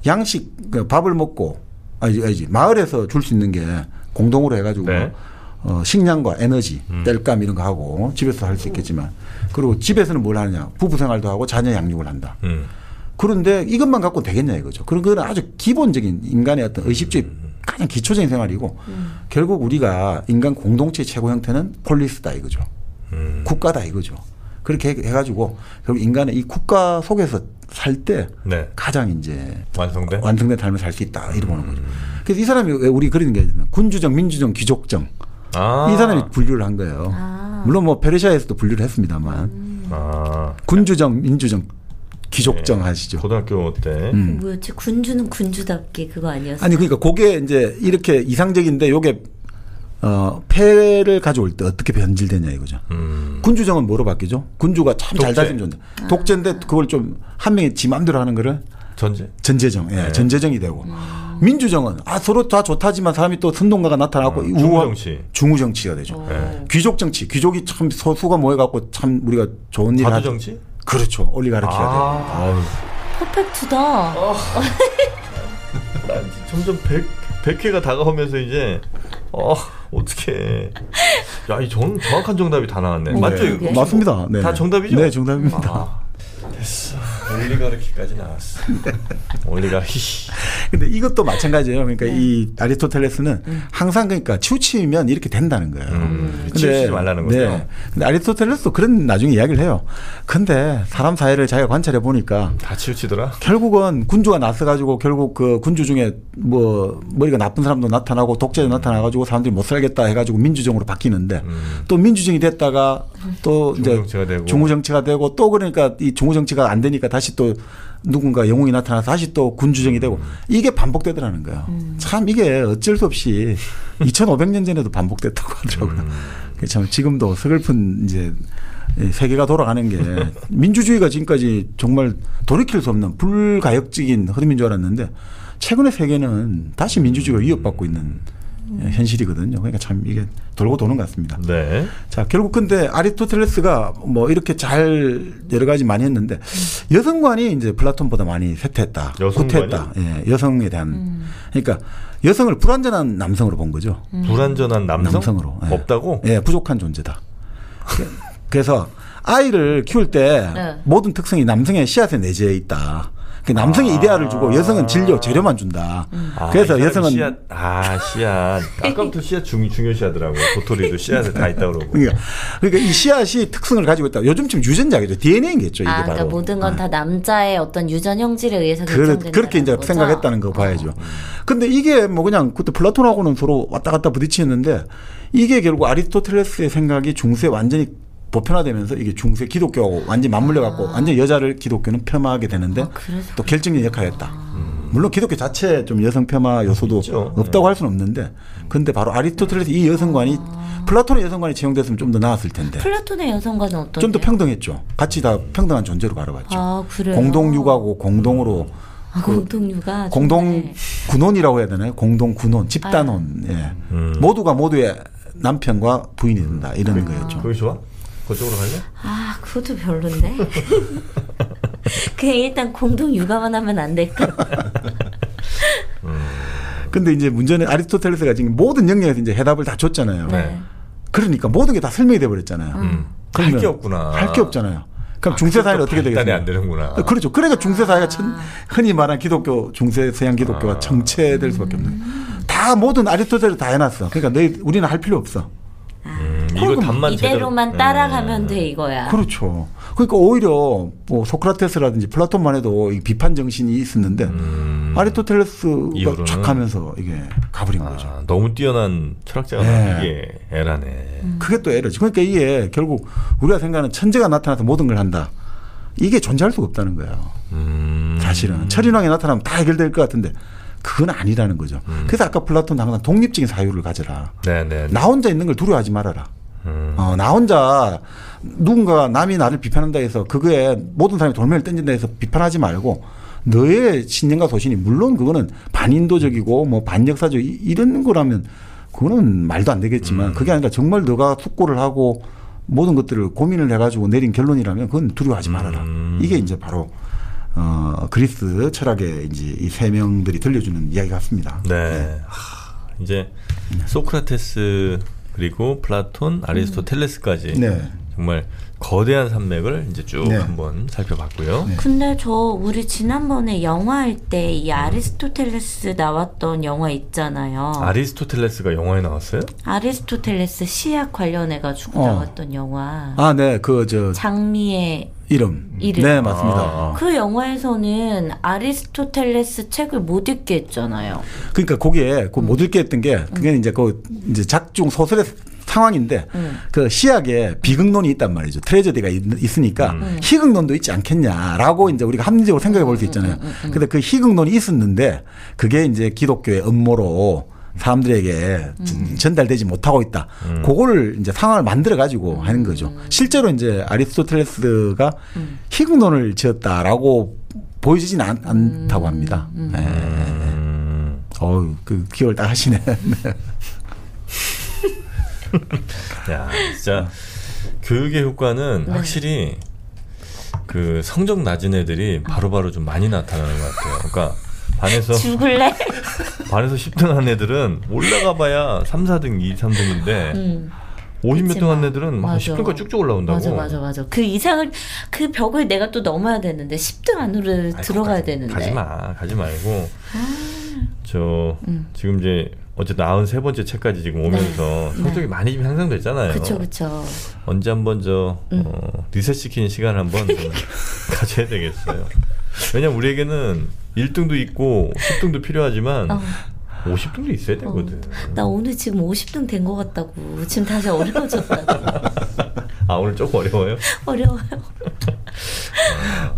Speaker 3: 양식 밥을 먹고 아니지 마을에서 줄 수 있는 게 공동으로 해가지고
Speaker 1: 네.
Speaker 3: 식량과 에너지, 땔감 이런 거 하고 집에서 할 수 있겠지만 그리고 집에서는 뭘 하느냐 부부 생활도 하고 자녀 양육을 한다. 그런데 이것만 갖고 되겠냐 이거죠. 그런 건 아주 기본적인 인간의 어떤 의식주의 가장 기초적인 생활이고 결국 우리가 인간 공동체의 최고 형태는 폴리스다 이거죠. 국가다 이거죠. 그렇게 해가지고 결국 인간의 이 국가 속에서 살 때
Speaker 1: 네.
Speaker 3: 가장 이제
Speaker 1: 완성된
Speaker 3: 삶을 살 수 있다 이렇게 보는 거죠. 그래서 이 사람이 왜 우리 그리는 게 군주정, 민주정, 귀족정 이 사람이 분류를 한 거예요. 물론 뭐 페르시아에서도 분류를 했습니다만 군주정, 민주정, 귀족정 하시죠.
Speaker 1: 고등학교 때.
Speaker 2: 뭐였지? 군주는 군주답게 그거 아니었어요?
Speaker 3: 아니 그러니까 그게 이제 이렇게 이상적인데 요게 폐를 가져올 때 어떻게 변질되냐 이거죠. 군주정은 뭐로 바뀌죠? 군주가 참 잘 다스리는 존재. 독재인데 그걸 좀 한 명이 지 마음대로 하는 거를 전제정. 예, 네. 전제정이 되고. 민주정은 서로 다 좋다지만 사람이 또 선동가가 나타나고 중우정치가 되죠. 귀족정치. 귀족이 참 소수가 모여갖고 참 우리가 좋은 일을 하죠.
Speaker 1: 과도정치?
Speaker 3: 그렇죠. 올리가르키가 되고.
Speaker 2: 퍼펙트다.
Speaker 1: 점점 100회가 다가오면서 이제 어떻게 야, 이 정확한 정답이 다 나왔네. 맞죠? 이거?
Speaker 3: 맞습니다. 네.
Speaker 1: 다 정답이죠?
Speaker 3: 네, 정답입니다.
Speaker 1: 됐어. 올리가르키까지 나왔어. 올리가르키.
Speaker 3: 근데 이것도 마찬가지예요. 그러니까 이 아리스토텔레스는 항상 그러니까 치우치면 이렇게 된다는 거예요.
Speaker 1: 치우치지 말라는 거죠.
Speaker 3: 네. 근데 아리스토텔레스도 그런 나중에 이야기를 해요. 근데 사람 사회를 자기가 관찰해 보니까
Speaker 1: 다 치우치더라.
Speaker 3: 결국은 군주가 나서가지고 결국 그 군주 중에 뭐 머리가 나쁜 사람도 나타나고 독재도 나타나가지고 사람들이 못 살겠다 해가지고 민주정으로 바뀌는데 또 민주정이 됐다가 또 이제 중우정치가 되고 또 그러니까 이 중우정치가 안 되니까 다시 또 누군가 영웅이 나타나서 다시 또 군주정이 되고 이게 반복되더라는 거예요. 참 이게 어쩔 수 없이 2500년 전에도 반복됐다고 하더라고요. 참 지금도 서글픈 이제 세계가 돌아가는 게 민주주의가 지금까지 정말 돌이킬 수 없는 불가역적인 흐름인 줄 알았는데 최근의 세계는 다시 민주주의가 위협받고 있는 현실이거든요. 그러니까 참 이게 돌고 도는 것 같습니다.
Speaker 1: 네.
Speaker 3: 자, 결국 근데 아리스토텔레스가 뭐 이렇게 잘 여러 가지 많이 했는데 여성관이 이제 플라톤보다 많이 쇠퇴했다. 후퇴했다. 예, 여성에 대한. 그러니까 여성을 불완전한 남성으로 본 거죠.
Speaker 1: 불완전한 남성으로
Speaker 3: 예.
Speaker 1: 없다고?
Speaker 3: 예, 부족한 존재다. 그래서 아이를 키울 때 모든 특성이 남성의 씨앗에 내재해 있다. 남성의 이데아를 주고 여성은 진료, 재료만 준다. 그래서 여성은
Speaker 1: 씨앗. 아까부터 씨앗 중요시하더라고. 도토리도 씨앗에 다 있다고 그러고.
Speaker 3: 그러니까 이 씨앗이 특성을 가지고 있다. 요즘 지금 유전자겠죠. DNA겠죠. 이게 바로.
Speaker 2: 그러니까 모든 건 다 남자의 어떤 유전 형질에 의해서 결정된다는
Speaker 3: 그렇게 이제
Speaker 2: 거죠?
Speaker 3: 생각했다는 거 봐야죠. 근데 이게 뭐 그냥 그때 플라톤하고는 서로 왔다 갔다 부딪히는데 이게 결국 아리스토텔레스의 생각이 중세에 완전히 보편화되면서 이게 중세 기독교하고 완전히 맞물려 갖고 완전히 여자를 기독교는 폄하하게 되는데 또 결정적인 역할을 했다. 물론 기독교 자체에 좀 여성 폄하 요소도
Speaker 1: 있죠.
Speaker 3: 없다고 할 수는 없는데 근데 바로 아리스토텔레스 이 여성관이 플라톤의 여성관이 채용됐으면 좀 더 나았을 텐데
Speaker 2: 플라톤의 여성관은 어떤데요?
Speaker 3: 좀 더 평등했죠. 같이 다 평등한 존재로 바라봤죠.
Speaker 2: 그래요?
Speaker 3: 공동육아고 공동으로
Speaker 2: 공동육아
Speaker 3: 공동 군혼이라고 해야 되나요? 공동 군혼, 집단혼. 예. 모두가 모두의 남편과 부인이 된다 이런 거였죠.
Speaker 1: 그게 좋아? 그쪽으로 갈래?
Speaker 2: 그것도 별론데. 그냥 일단 공동 육아만 하면 안 될까?
Speaker 3: 근데 이제 문제는 아리스토텔레스가 지금 모든 영역에서 이제 해답을 다 줬잖아요.
Speaker 1: 네.
Speaker 3: 그러니까 모든 게 다 설명이 돼 버렸잖아요.
Speaker 1: 할 게 없구나.
Speaker 3: 할 게 없잖아요. 그럼 중세 사회는 어떻게 되겠어요?
Speaker 1: 안 되는구나.
Speaker 3: 그렇죠. 그러니까 중세 사회가 흔히 말하는 기독교, 중세 서양 기독교가 정체될 수밖에 없는. 다 모든 아리스토텔레스 다 해놨어. 그러니까 우리는 할 필요 없어.
Speaker 1: 이거 답만
Speaker 2: 이대로만 따라가면 돼 이거야.
Speaker 3: 그렇죠. 그러니까 오히려 뭐 소크라테스라든지 플라톤만 해도 이 비판 정신이 있었는데 아리스토텔레스가 쫙 하면서 이게 가버린 거죠.
Speaker 1: 너무 뛰어난 철학자가 이게 에라네.
Speaker 3: 그게 또 에러지. 그러니까 이게 결국 우리가 생각하는 천재가 나타나서 모든 걸 한다. 이게 존재할 수가 없다는 거예요. 사실은 철인왕이 나타나면 다 해결될 것 같은데 그건 아니라는 거죠. 그래서 아까 플라톤도 항상 독립적인 사유를 가져라. 나 혼자 있는 걸 두려워하지 말아라. 나 혼자 누군가 남이 나를 비판한다 해서 그거에 모든 사람이 돌멩이를 던진다 해서 비판하지 말고 너의 신념과 소신이 물론 그거는 반인도적이고 뭐 반역사적 이런 거라면 그거는 말도 안 되겠지만 그게 아니라 정말 너가 숙고를 하고 모든 것들을 고민을 해가지고 내린 결론이라면 그건 두려워하지 말아라. 이게 이제 바로 그리스 철학의 이제 이 세 명들이 들려주는 이야기 같습니다.
Speaker 1: 네. 이제 소크라테스 그리고 플라톤, 아리스토텔레스까지 정말 거대한 산맥을 이제 쭉 한번 살펴봤고요.
Speaker 2: 근데 우리 지난번에 영화 할 때 이 아리스토텔레스 나왔던 영화 있잖아요.
Speaker 1: 아리스토텔레스가 영화에 나왔어요?
Speaker 2: 아리스토텔레스 시약 관련해가지고 나왔던 영화.
Speaker 3: 네,
Speaker 2: 장미의
Speaker 3: 이름. 네, 맞습니다.
Speaker 2: 그 영화에서는 아리스토텔레스 책을 못 읽게 했잖아요.
Speaker 3: 그러니까 거기에 못 읽게 했던 게 그게 이제 이제 작중 소설의 상황인데 그 시약에 비극론이 있단 말이죠. 트레저디가 있으니까 희극론도 있지 않겠냐라고 이제 우리가 합리적으로 생각해 볼 수 있잖아요. 근데 그 희극론이 있었는데 그게 이제 기독교의 음모로 사람들에게 전달되지 못하고 있다. 그거를 이제 상황을 만들어 가지고 하는 거죠. 실제로 이제 아리스토텔레스가 희극론을 지었다라고 보여지진 않다고 합니다. 그 기억을 딱 하시네.
Speaker 1: 야, 진짜 교육의 효과는 확실히 그 성적 낮은 애들이 바로바로 좀 많이 나타나는 것 같아요. 그러니까 반에서
Speaker 2: 죽을래?
Speaker 1: 반에서 10등 한 애들은 올라가 봐야 3, 4등, 2, 3등인데 50몇 등 한 애들은 막 10등까지 쭉쭉 올라온다고.
Speaker 2: 맞아. 그 이상을 그 벽을 내가 또 넘어야 되는데 10등 안으로 들어가야 되는데.
Speaker 1: 가지 말고. 지금 이제 어쨌든 93번째 책까지 지금 오면서 성적이 많이 좀 향상됐잖아요.
Speaker 2: 그렇죠.
Speaker 1: 언제 한번 리셋시키는 시간을 한번 가져야 되겠어요. 왜냐면 우리에게는 1등도 있고 10등도 필요하지만 50등도 있어야 되거든.
Speaker 2: 나 오늘 지금 50등 된 것 같다고. 지금 다시 어려워졌다고.
Speaker 1: 오늘 조금 어려워요?
Speaker 2: 어려워요.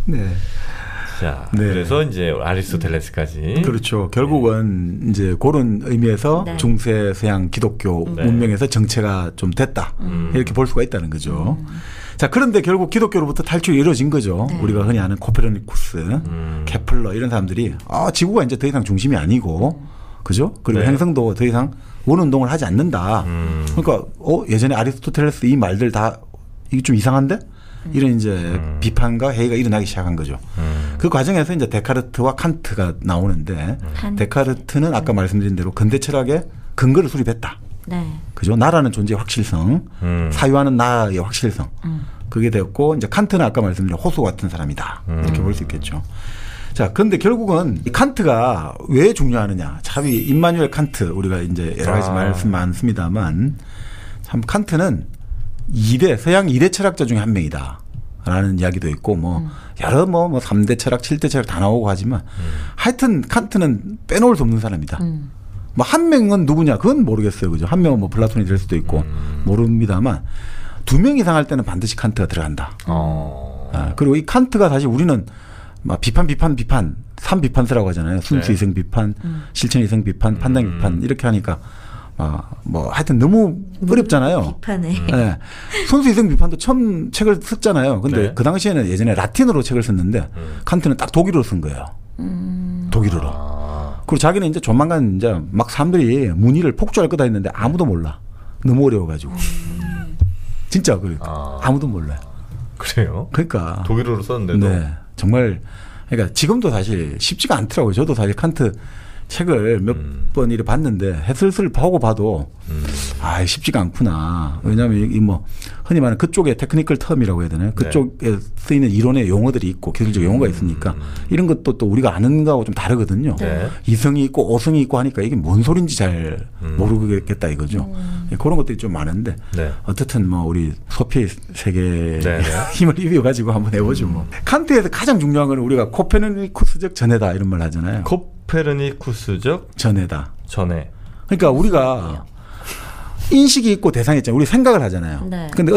Speaker 3: 네.
Speaker 1: 자, 그래서 이제 아리스토텔레스까지.
Speaker 3: 그렇죠. 결국은 이제 그런 의미에서 중세 서양 기독교 문명에서 정체가 좀 됐다. 이렇게 볼 수가 있다는 거죠. 자, 그런데 결국 기독교로부터 탈출이 이루어진 거죠. 우리가 흔히 아는 코페르니쿠스, 케플러 이런 사람들이 지구가 이제 더 이상 중심이 아니고, 그죠? 그리고 행성도 더 이상 원운동을 하지 않는다. 그러니까 예전에 아리스토텔레스 이 말들 다 이게 좀 이상한데? 이런 이제 비판과 회의가 일어나기 시작한 거죠. 그 과정에서 이제 데카르트와 칸트가 나오는데 데카르트는 아까 말씀드린 대로 근대 철학의 근거를 수립했다. 그죠? 나라는 존재의 확실성, 사유하는 나의 확실성. 그게 되었고 이제 칸트는 아까 말씀드린 호수 같은 사람이다. 이렇게 볼 수 있겠죠. 자, 그런데 결국은 이 칸트가 왜 중요하느냐? 참 임마누엘 칸트 우리가 이제 여러 가지 말씀 많습니다만 참 칸트는 서양 2대 철학자 중에 한 명이다. 라는 이야기도 있고, 여러 3대 철학, 7대 철학 다 나오고 하지만, 하여튼 칸트는 빼놓을 수 없는 사람이다. 한 명은 누구냐? 그건 모르겠어요. 그죠? 한 명은 플라톤이 될 수도 있고, 모릅니다만, 2명 이상 할 때는 반드시 칸트가 들어간다. 그리고 이 칸트가 사실 우리는 비판, 3비판서라고 하잖아요. 순수 이성 비판, 실천 이성 비판, 판단 비판, 이렇게 하니까, 하여튼 너무 어렵잖아요.
Speaker 2: 비판에.
Speaker 3: 순수 이성 비판도 처음 책을 썼잖아요. 근데 그 당시에는 예전에 라틴어로 책을 썼는데 칸트는 딱 독일어로 쓴 거예요. 독일어로. 그리고 자기는 이제 조만간 이제 막 사람들이 문의를 폭주할 거다 했는데 아무도 몰라. 너무 어려워가지고. 진짜 아무도 몰라요.
Speaker 1: 그래요?
Speaker 3: 그러니까.
Speaker 1: 독일어로 썼는데도.
Speaker 3: 정말 그러니까 지금도 사실 쉽지가 않더라고요. 저도 사실 칸트 책을 몇 번 이렇게 봤는데 해설을 보고 봐도 쉽지가 않구나. 왜냐하면 이 뭐 흔히 말하는 그쪽의 테크니컬 텀이라고 해야 되나요? 그쪽에 쓰이는 이론의 용어들이 있고 기술적 용어가 있으니까 이런 것도 또 우리가 아는 거하고 좀 다르거든요. 이성이 있고 오성이 있고 하니까 이게 뭔 소린지 잘 모르겠다 이거죠. 그런 것들이 좀 많은데 어쨌든 뭐 우리 소피의 세계의 힘을 입혀가지고 한번 해보죠. 뭐. 칸트에서 가장 중요한 건 우리가 코페르니쿠스적 전해다 이런 말 하잖아요.
Speaker 1: 코페르니쿠스적
Speaker 3: 전해다.
Speaker 1: 전해.
Speaker 3: 그러니까 우리가 인식이 있고 대상이 있잖아요. 우리 생각을 하잖아요. 근데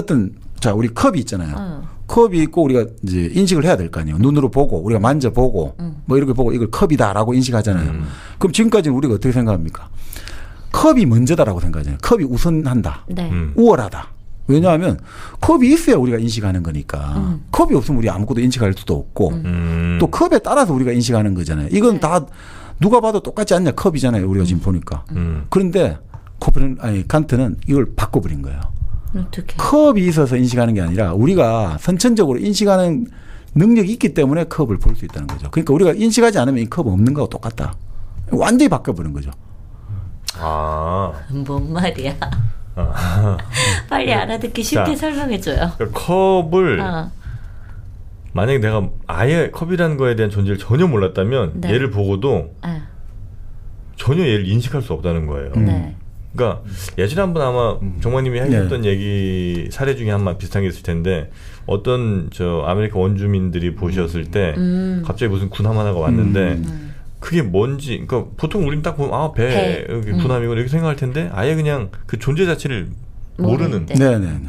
Speaker 3: 우리 컵이 있잖아요. 컵이 있고 우리가 이제 인식을 해야 될 거 아니에요. 눈으로 보고 우리가 만져보고 뭐 이렇게 보고 이걸 컵이다라고 인식하잖아요. 그럼 지금까지는 우리가 어떻게 생각합니까? 컵이 먼저다라고 생각하잖아요. 컵이 우선한다. 우월하다. 왜냐하면 컵이 있어야 우리가 인식하는 거니까. 컵이 없으면 우리 아무것도 인식할 수도 없고 또 컵에 따라서 우리가 인식하는 거잖아요. 이건 다 누가 봐도 똑같지 않냐. 컵이잖아요. 우리가 지금 보니까. 그런데 칸트는 이걸 바꿔버린 거예요.
Speaker 2: 어떻게?
Speaker 3: 컵이 있어서 인식하는 게 아니라 우리가 선천적으로 인식하는 능력이 있기 때문에 컵을 볼 수 있다는 거죠. 그러니까 우리가 인식하지 않으면 이 컵은 없는 거하고 똑같다. 완전히 바꿔버린 거죠.
Speaker 2: 뭔 말이야? 빨리 알아듣기 쉽게 설명해줘요.
Speaker 1: 그러니까 컵을 만약에 내가 아예 컵이라는 거에 대한 존재를 전혀 몰랐다면 얘를 보고도 전혀 얘를 인식할 수 없다는 거예요. 그러니까 예전에 한번 아마 정마님이 하셨던 얘기 사례 중에 한번 비슷한 게 있을 텐데 어떤 아메리카 원주민들이 보셨을 때 갑자기 무슨 군함 하나가 왔는데 그게 뭔지 그러니까 보통 우리는 딱 보면 배 군함이고 이렇게 생각할 텐데 아예 그냥 그 존재 자체를 모르는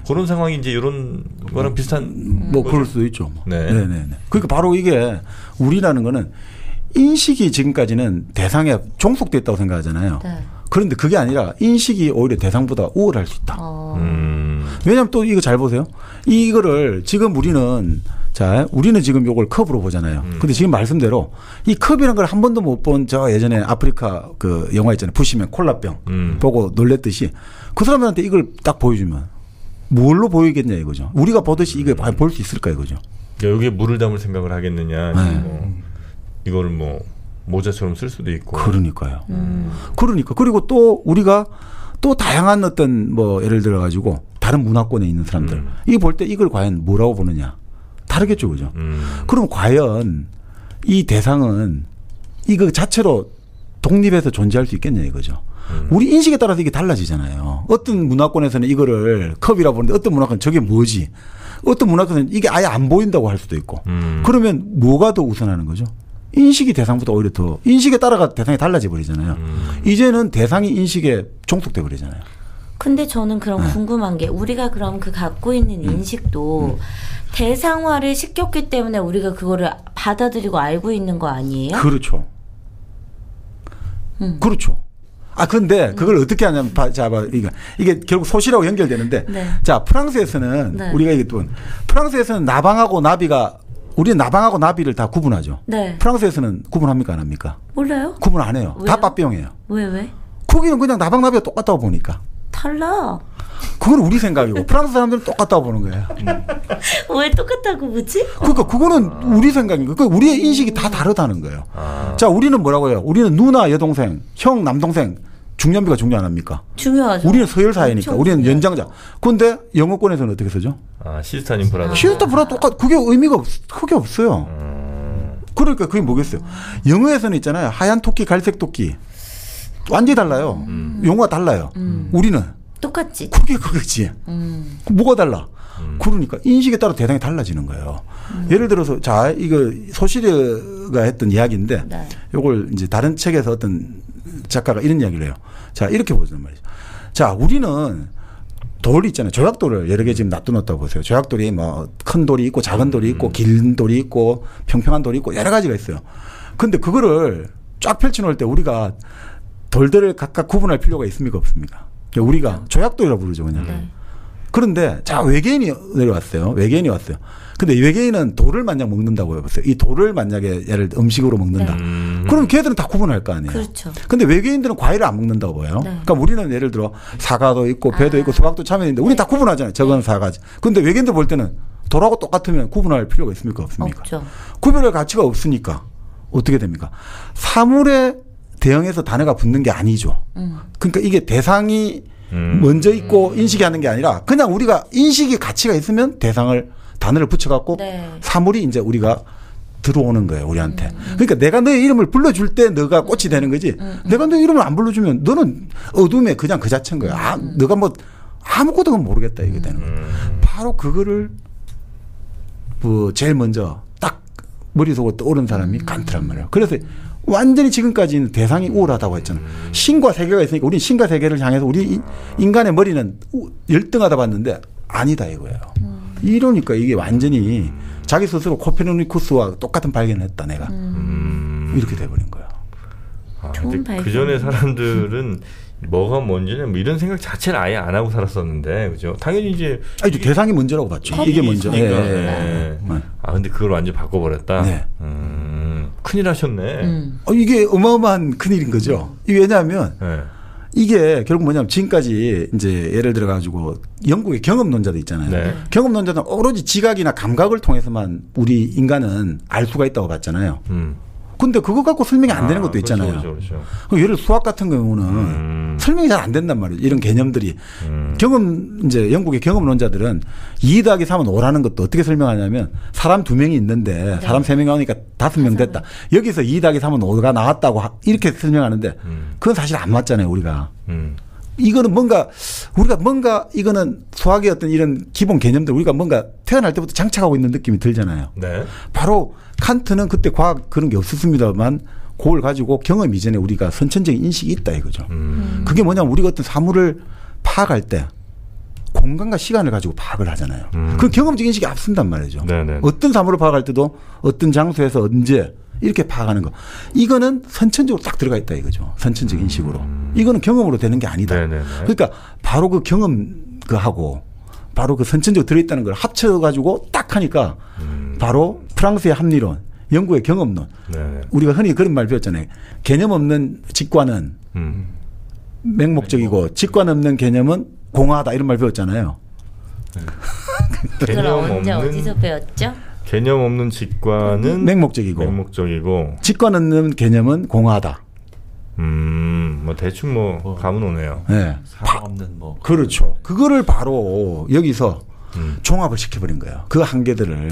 Speaker 1: 그런 상황이 이제 이런 거랑 비슷한
Speaker 3: 뭐 그럴 수도 있죠.
Speaker 1: 네네네.
Speaker 3: 그러니까 바로 이게 우리라는 거는 인식이 지금까지는 대상에 종속돼 있다고 생각하잖아요. 그런데 그게 아니라 인식이 오히려 대상보다 우월할 수 있다. 왜냐하면 또 이거 잘 보세요. 이거를 지금 우리는 지금 이걸 컵으로 보잖아요. 근데 지금 말씀대로 이 컵이라는 걸 한 번도 못 본 예전에 아프리카 그 영화 있잖아요. 부시맨 콜라병 보고 놀랬듯이 그 사람들한테 이걸 딱 보여주면 뭘로 보이겠냐 이거죠. 우리가 보듯이 이걸 볼 수 있을까 이거죠.
Speaker 1: 여기에 물을 담을 생각을 하겠느냐. 이거를 뭐 모자처럼 쓸 수도 있고.
Speaker 3: 그러니까요. 그러니까 그리고 또 우리가 또 다양한 어떤 뭐 예를 들어 가지고 다른 문화권에 있는 사람들 이 볼 때 이걸 과연 뭐라고 보느냐 다르겠죠, 그죠? 그럼 과연 이 대상은 이거 자체로 독립해서 존재할 수 있겠냐 이거죠. 우리 인식에 따라서 이게 달라지잖아요. 어떤 문화권에서는 이거를 컵이라고 보는데 어떤 문화권은 저게 뭐지? 어떤 문화권은 이게 아예 안 보인다고 할 수도 있고. 그러면 뭐가 더 우선하는 거죠? 인식이 대상보다 오히려 더 인식에 따라가 대상이 달라져 버리잖아요. 이제는 대상이 인식에 종속돼 버리잖아요.
Speaker 2: 근데 저는 그럼 궁금한 게 우리가 그럼 그 갖고 있는 인식도 대상화를 시켰기 때문에 우리가 그거를 받아들이고 알고 있는 거 아니에요?
Speaker 3: 그렇죠. 그렇죠. 근데 그걸 어떻게 하냐면 이게 결국 소시라고 연결되는데 자 프랑스에서는 우리가 이게 또 프랑스에서는 나방하고 나비가 우리는 나방하고 나비를 다 구분하죠. 프랑스에서는 구분합니까 안 합니까?
Speaker 2: 몰라요.
Speaker 3: 구분 안 해요.
Speaker 2: 왜요?
Speaker 3: 다 빠삐용이에요.
Speaker 2: 왜?
Speaker 3: 거기는 그냥 나방 나비가 똑같다고 보니까.
Speaker 2: 달라.
Speaker 3: 그건 우리 생각이고 프랑스 사람들은 똑같다고 보는 거예요.
Speaker 2: 왜 똑같다고 보지?
Speaker 3: 그러니까 그거는 우리 생각이고 그러니까 우리의 인식이 다 다르다는 거예요. 자 우리는 뭐라고 해요? 우리는 누나 여동생, 형 남동생 중년비가 중요 안 합니까?
Speaker 2: 중요하죠.
Speaker 3: 우리는 서열 사회니까 우리는 연장자. 그런데 영어권에서는 어떻게 쓰죠?
Speaker 1: 시스타님 브라더.
Speaker 3: 시스타 브라더 똑같. 그게 의미가 크게 없어요. 그러니까 그게 뭐겠어요? 영어에서는 있잖아요. 하얀 토끼, 갈색 토끼. 완전히 달라요. 용어가 달라요. 우리는
Speaker 2: 똑같지.
Speaker 3: 그게 그거지. 뭐가 달라? 그러니까 인식에 따라 대상이 달라지는 거예요. 예를 들어서 이거 소시르가 했던 이야기인데 이걸 이제 다른 책에서 어떤 작가가 이런 이야기를 해요. 자 이렇게 보자는 말이죠. 자 우리는 돌이 있잖아요. 조약돌을 여러 개 지금 놔둬놨다고 보세요. 조약돌이 뭐 큰 돌이 있고 작은 돌이 있고 긴 돌이 있고 평평한 돌이 있고 여러 가지가 있어요. 근데 그거를 쫙 펼쳐놓을 때 우리가 돌들을 각각 구분할 필요가 있습니까 없습니까? 우리가 조약돌이라고 부르죠 그냥. 그런데 외계인이 내려왔어요. 외계인이 왔어요. 근데 외계인은 돌을 만약 먹는다고 해보세요. 이 돌을 만약에 예를 들어 음식으로 먹는다. 그럼 걔들은 다 구분할 거 아니에요.
Speaker 2: 그렇죠.
Speaker 3: 근데 외계인들은 과일을 안 먹는다고 봐요. 그러니까 우리는 예를 들어 사과도 있고 배도 있고 수박도 참외인데 우리는 다 구분하잖아요. 저건 사과지. 근데 외계인들 볼 때는 돌하고 똑같으면 구분할 필요가 있습니까 없습니까?
Speaker 2: 없죠.
Speaker 3: 구별할 가치가 없으니까 어떻게 됩니까? 사물의 대응해서 단어가 붙는 게 아니죠. 그러니까 이게 대상이 먼저 있고 인식이 하는 게 아니라 그냥 우리가 인식이 가치가 있으면 단어를 붙여갖고
Speaker 2: 네.
Speaker 3: 사물이 이제 우리가 들어오는 거예요, 우리한테. 그러니까 내가 너의 이름을 불러줄 때 너가 꽃이 되는 거지. 내가 너의 이름을 안 불러주면 너는 어둠에 그냥 그 자체인 거야. 너가 뭐 아무것도 모르겠다 이게 되는 거예요. 바로 그거를 제일 먼저 딱 머릿속으로 떠오른 사람이 칸트란 말이에요. 그래서 완전히 지금까지는 대상이 우월하다고 했잖아요. 신과 세계가 있으니까 우리 신과 세계를 향해서 우리 인간의 머리는 열등하다 봤는데 아니다 이거예요. 이러니까 이게 완전히 자기 스스로 코페르니쿠스와 똑같은 발견을 했다 내가. 이렇게 돼버린 거야.
Speaker 1: 근데 그 전에 사람들은 뭐가 뭔지는 뭐 이런 생각 자체를 아예 안 하고 살았었는데, 그죠? 당연히 이제
Speaker 3: 대상이 먼저라고 봤죠. 이게 먼저.
Speaker 1: 네. 근데 그걸 완전 바꿔버렸다.
Speaker 3: 네.
Speaker 1: 큰일 하셨네.
Speaker 3: 이게 어마어마한 큰일인 거죠. 왜냐하면 이게 결국 뭐냐면 지금까지 이제 예를 들어 가지고 영국의 경험론자도 있잖아요.
Speaker 1: 네.
Speaker 3: 경험론자는 오로지 지각이나 감각을 통해서만 우리 인간은 알 수가 있다고 봤잖아요. 근데 그거 갖고 설명이 안 되는 것도 있잖아요.
Speaker 1: 그렇죠.
Speaker 3: 예를 수학 같은 경우는 설명이 잘 안 된단 말이에요. 이런 개념들이. 이제 영국의 경험론자들은 2 더하기 3은 5라는 것도 어떻게 설명하냐면 사람 2명이 있는데 사람 3명이 오니까 5명 됐다. 여기서 2 더하기 3은 5가 나왔다고 이렇게 설명하는데 그건 사실 안 맞잖아요, 우리가. 이거는 우리가 이거는 수학의 어떤 이런 기본 개념들 우리가 뭔가 태어날 때부터 장착하고 있는 느낌이 들잖아요.
Speaker 1: 네.
Speaker 3: 바로 칸트는 그때 과학 그런 게 없었습니다만 그걸 가지고 경험 이전에 우리가 선천적인 인식이 있다 이거죠. 그게 뭐냐면 우리가 어떤 사물을 파악할 때 공간과 시간을 가지고 파악을 하잖아요. 그 경험적 인식이 앞선단 말이죠.
Speaker 1: 네네.
Speaker 3: 어떤 사물을 파악할 때도 어떤 장소에서 언제 이렇게 파악하는 거. 이거는 선천적으로 딱 들어가 있다 이거죠. 선천적 인식으로. 이거는 경험으로 되는 게 아니다.
Speaker 1: 네네네.
Speaker 3: 그러니까 바로 그 경험 하고 바로 그 선천적으로 들어있다는 걸 합쳐가지고 딱 하니까 바로 프랑스의 합리론, 영국의 경험론.
Speaker 1: 네네.
Speaker 3: 우리가 흔히 그런 말 배웠잖아요. 개념 없는 직관은 맹목적이고 직관 없는 개념은 공허하다 이런 말 배웠잖아요.
Speaker 2: 그걸 언제 어디서 배웠죠?
Speaker 1: 개념 없는 직관은
Speaker 3: 맹목적이고 직관 없는 개념은 공허하다.
Speaker 1: 뭐 대충 뭐 감은 오네요.
Speaker 3: 네.
Speaker 4: 사람 없는 뭐.
Speaker 3: 그렇죠. 그거를 바로 여기서 종합을 시켜버린 거예요. 그 한계들을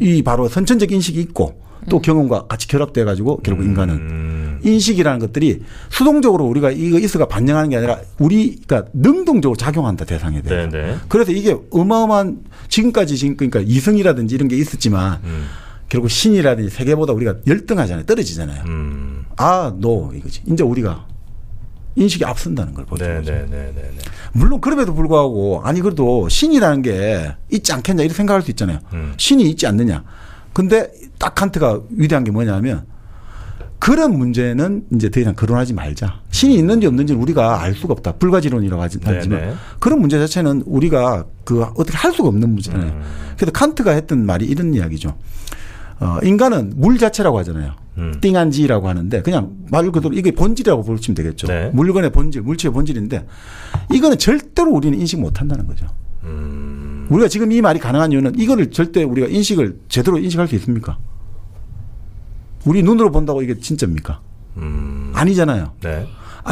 Speaker 3: 이 바로 선천적 인식이 있고 또 경험과 같이 결합돼 가지고 결국 인간은 인식이라는 것들이 수동적으로 우리가 이거 있어가 반영하는 게 아니라 우리가 능동적으로 작용한다 대상에 대해서.
Speaker 1: 네네.
Speaker 3: 그래서 이게 어마어마한 지금까지 그러니까 이성이라든지 이런 게 있었지만 결국 신이라든지 세계보다 우리가 열등하잖아요. 떨어지잖아요. 너 이거지. 이제 우리가 인식이 앞선다는 걸 보여주는 거죠. 물론 그럼에도 불구하고 그래도 신이라는 게 있지 않겠냐 이렇게 생각할 수 있잖아요. 신이 있지 않느냐. 근데 딱 칸트가 위대한 게 뭐냐면 그런 문제는 이제 더 이상 거론하지 말자. 신이 있는지 없는지는 우리가 알 수가 없다. 불가지론이라고 하지만 그런 문제 자체는 우리가 어떻게 할 수가 없는 문제잖아요. 그래서 칸트가 했던 말이 이런 이야기죠. 인간은 물 자체라고 하잖아요. 띵한지라고 하는데 그냥 말 그대로 이게 본질이라고 보시면 되겠죠. 네. 물건의 본질, 물체의 본질인데 이거는 절대로 우리는 인식 못한다는 거죠. 우리가 지금 이 말이 가능한 이유는 이거를 절대 우리가 제대로 인식할 수 있습니까? 우리 눈으로 본다고 이게 진짜입니까? 아니잖아요.
Speaker 1: 네.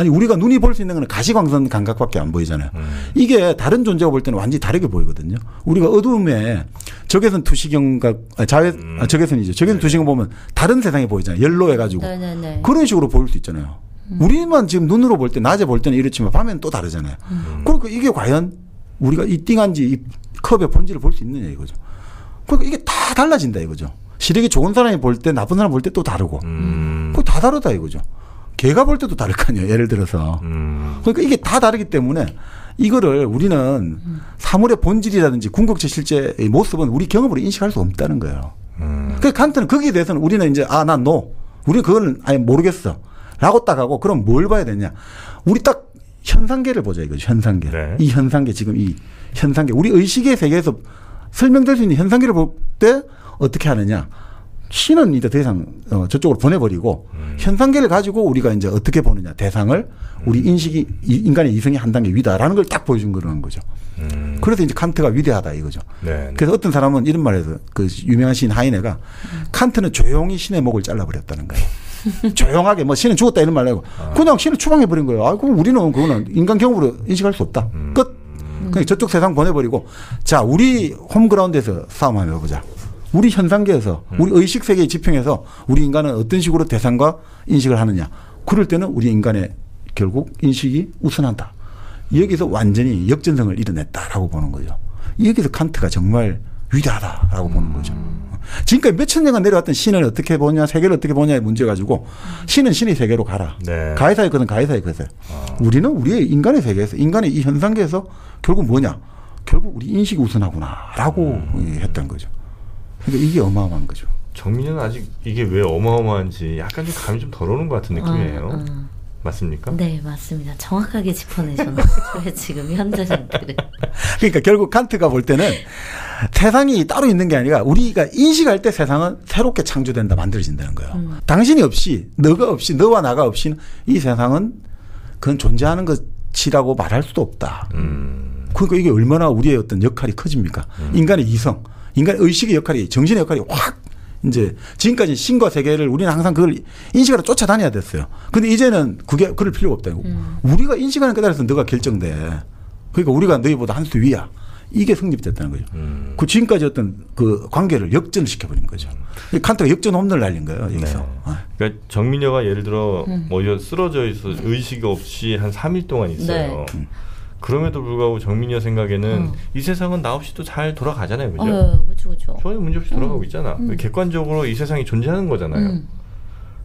Speaker 3: 우리가 눈이 볼 수 있는 건 가시광선 감각밖에 안 보이잖아요. 이게 다른 존재가 볼 때는 완전히 다르게 보이거든요. 우리가 어두움에 적외선 투시경각, 적외선이죠. 적외선 투시경 보면 다른 세상이 보이잖아요. 옐로해가지고. 그런 식으로 보일 수 있잖아요. 우리만 지금 눈으로 볼 때, 낮에 볼 때는 이렇지만 밤에는 또 다르잖아요. 그러니까 이게 과연 우리가 이 띵한지 이 컵의 본질을 볼 수 있느냐 이거죠. 그러니까 이게 다 달라진다 이거죠. 시력이 좋은 사람이 볼 때 나쁜 사람 볼 때 또 다르고. 그거 다 다르다 이거죠. 개가 볼 때도 다를 거 아니에요. 예를 들어서. 그러니까 이게 다 다르기 때문에 이거를 우리는 사물의 본질이라든지 궁극적 실제의 모습은 우리 경험으로 인식할 수 없다는 거예요. 그러니까 칸트는 거기에 대해서는 우리는 이제 난 우리는 그거는 아예 모르겠어. 라고 딱 하고 그럼 뭘 봐야 되냐. 우리 딱 현상계를 보자 이거죠. 현상계. 네. 이 현상계 지금 이 현상계. 우리 의식의 세계에서 설명될 수 있는 현상계를 볼 때 어떻게 하느냐. 신은 이제 더 이상 저쪽으로 보내버리고 현상계를 가지고 우리가 이제 어떻게 보느냐. 대상을 우리 인간의 이성이 한 단계 위다라는 걸 딱 보여준 그런 거죠. 그래서 이제 칸트가 위대하다 이거죠. 네. 그래서 어떤 사람은 이런 말을 해서 그 유명한 시인 하이네가 칸트는 조용히 신의 목을 잘라버렸다는 거예요. 조용하게 뭐 신은 죽었다 이런 말 말고 그냥 신을 추방해버린 거예요. 아, 그럼 우리는 그거는 인간 경험으로 인식할 수 없다. 끝. 그냥 저쪽 세상 보내버리고 자 우리 홈그라운드에서 싸움 한번 해보자. 우리 현상계에서 우리 의식 세계에 집중해서 우리 인간은 어떤 식으로 대상과 인식을 하느냐. 그럴 때는 우리 인간의 결국 인식이 우선한다. 여기서 완전히 역전성을 이뤄냈다라고 보는 거죠. 여기서 칸트가 정말 위대하다라고 보는 거죠. 지금까지 몇천 년간 내려왔던 신을 어떻게 보냐, 세계를 어떻게 보냐의 문제 가지고 신은 신의 세계로 가라. 네. 가해사의 것은 가해사의 것을. 우리는 우리의 인간의 세계에서 인간의 이 현상계에서 결국 뭐냐? 결국 우리 인식이 우선하구나라고 했던 거죠. 그러니까 이게 어마어마한 거죠.
Speaker 1: 정민이는 아직 이게 왜 어마어마한지 약간 좀 감이 좀 덜 오는 것 같은 느낌이에요. 맞습니까?
Speaker 2: 네, 맞습니다. 정확하게 짚어내셨네요. 저의 지금 현재 상태를.
Speaker 3: 그러니까 결국 칸트가 볼 때는 세상이 따로 있는 게 아니라 우리가 인식할 때 세상은 새롭게 창조된다, 만들어진다는 거예요. 당신이 없이, 너가 없이, 너와 나가 없이 이 세상은 그건 존재하는 것이라고 말할 수도 없다. 그러니까 이게 얼마나 우리의 어떤 역할이 커집니까? 인간의 이성, 인간의 의식의 역할이, 정신의 역할이 확 이제 지금까지 신과 세계를 우리는 항상 그걸 인식하러 쫓아다녀야 됐어요. 근데 이제는 그게 그럴 필요가 없다. 우리가 인식하는 것에 따라서 너가 결정돼. 그러니까 우리가 너희보다 한 수 위야. 이게 성립됐다는 거죠. 그 지금까지 어떤 그 관계를 역전을 시켜버린 거죠. 칸트가 역전 홈런을 날린 거예요. 여기서.
Speaker 1: 네. 그러니까 정민여가 예를 들어 뭐 쓰러져 있어 의식 없이 한 3일 동안 있어요. 네. 그럼에도 불구하고 정민여 생각에는 이 세상은 나 없이도 잘 돌아가잖아요. 그죠?
Speaker 2: 그렇죠.
Speaker 1: 전혀 문제 없이 돌아가고 있잖아. 객관적으로 이 세상이 존재하는 거잖아요.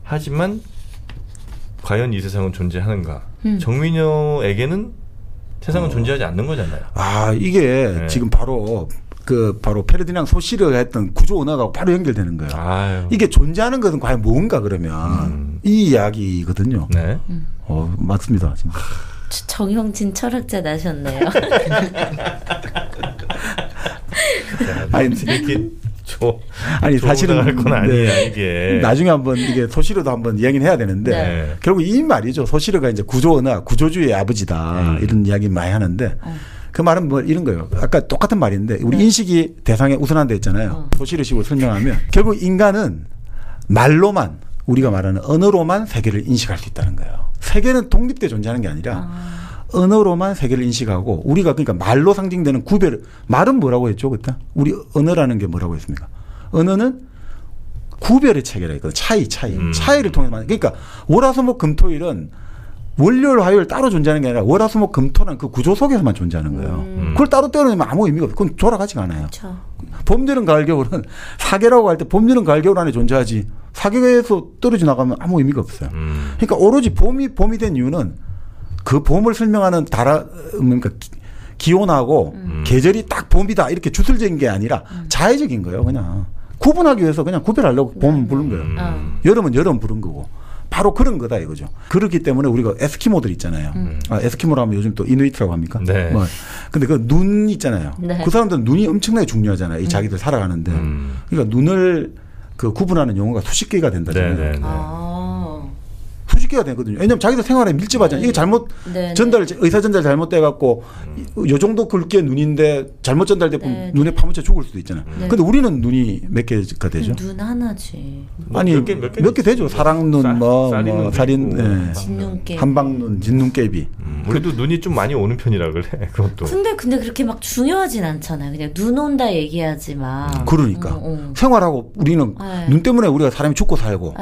Speaker 1: 하지만 과연 이 세상은 존재하는가? 정민여에게는 세상은 존재하지 않는 거잖아요.
Speaker 3: 아, 이게 네. 지금 바로 바로 페르디낭 소시르가 했던 구조 언어가 바로 연결되는 거예요. 아유. 이게 존재하는 것은 과연 뭔가 그러면 이 이야기거든요. 네. 맞습니다. 진짜.
Speaker 2: 정형진 철학자 나셨네요.
Speaker 3: 아니, 아니 사실은
Speaker 1: 할 건 아니야 이게.
Speaker 3: 나중에 한번 이게 소시르도 한번 이야기는 해야 되는데 네. 결국 이 말이죠. 소시르가 이제 구조 언어, 구조주의의 아버지다 이런 이야기 많이 하는데 그 말은 뭐 이런 거예요. 아까 똑같은 말인데 우리 인식이 대상에 우선한다 했잖아요. 소시르식으로 설명하면 결국 인간은 말로만 우리가 말하는 언어로만 세계를 인식할 수 있다는 거예요. 세계는 독립돼 존재하는 게 아니라 언어로만 세계를 인식하고 우리가 그러니까 말로 상징되는 구별 말은 뭐라고 했죠 그때? 우리 언어라는 게 뭐라고 했습니까? 언어는 구별의 체계라 했거든. 차이를 통해서 그러니까 월화수목 금토일은 월요일 화요일 따로 존재하는 게 아니라 월화수목 금토라는 그 구조 속에서만 존재하는 거예요. 그걸 따로 떼어내면 아무 의미가 없어요. 그건 돌아가지가 않아요. 그렇죠. 봄, 여름, 가을, 겨울은 사계라고 할 때 봄, 여름, 가을, 겨울 안에 존재하지 사계에서 떨어져 나가면 아무 의미가 없어요. 그러니까 오로지 봄이 된 이유는 그 봄을 설명하는 그러니까 기온하고 계절이 딱 봄이다 이렇게 주술적인 게 아니라 자의적인 거예요. 그냥 구분하기 위해서 그냥 구별하려고 봄 부른 거예요. 여름은 여름 부른 거고. 바로 그런 거다 이거죠. 그렇기 때문에 우리가 에스키모들 있잖아요. 에스키모라 하면 요즘 또 이누이트라고 합니까? 네. 뭐. 근데 그 눈 있잖아요. 네. 그 사람들은 눈이 엄청나게 중요하잖아요. 이 자기들 살아가는데. 그러니까 눈을 그 구분하는 용어가 수십 개가 된다잖아요. 네, 네, 네. 수십 개가 되거든요. 왜냐하면 자기들 생활에 밀접하잖아요. 이게 잘못 의사 전달 잘못돼 갖고 요 정도 굵기의 눈인데 잘못 전달되면 눈에 파묻혀 죽을 수도 있잖아요. 근데 우리는 눈이 몇 개가 되죠?
Speaker 2: 눈 하나지.
Speaker 3: 아니 몇 개 되죠. 사랑눈, 살인,
Speaker 2: 진눈깨비,
Speaker 3: 한방눈, 진눈깨비.
Speaker 1: 우리도 눈이 좀 많이 오는 편이라 그래. 그것도.
Speaker 2: 근데 그렇게 막 중요하진 않잖아요. 그냥 눈 온다 얘기하지만.
Speaker 3: 그러니까 생활하고 우리는 눈 때문에 우리가 사람이 죽고 살고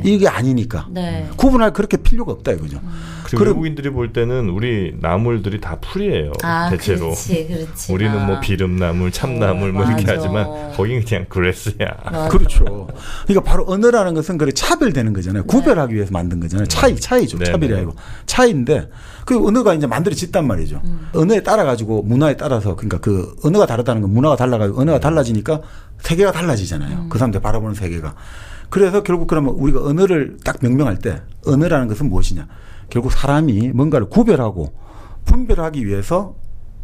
Speaker 3: 이게 아니니까. 네. 구분할 그렇게 필요가 없다 이거죠.
Speaker 1: 그리고 외국인들이 볼 때는 우리 나물들이 다 풀이에요. 대체로.
Speaker 2: 그렇지.
Speaker 1: 우리는 뭐 비름나물, 참나물 뭐 이렇게 하지만 거기는 그냥 그레스야.
Speaker 3: 그렇죠. 그러니까 바로 언어라는 것은 그래 차별되는 거잖아요. 구별하기 위해서 만든 거잖아요. 차이죠. 차별이 아니고 차이인데 그 언어가 이제 만들어졌단 말이죠. 언어에 따라 가지고 문화에 따라서 그러니까 그 언어가 다르다는 건 문화가 달라가지고 언어가 달라지니까 세계가 달라지잖아요. 그 사람들 바라보는 세계가. 그래서 결국 그러면 우리가 언어를 딱 명명할 때 언어라는 것은 무엇이냐. 결국 사람이 뭔가를 구별하고 분별하기 위해서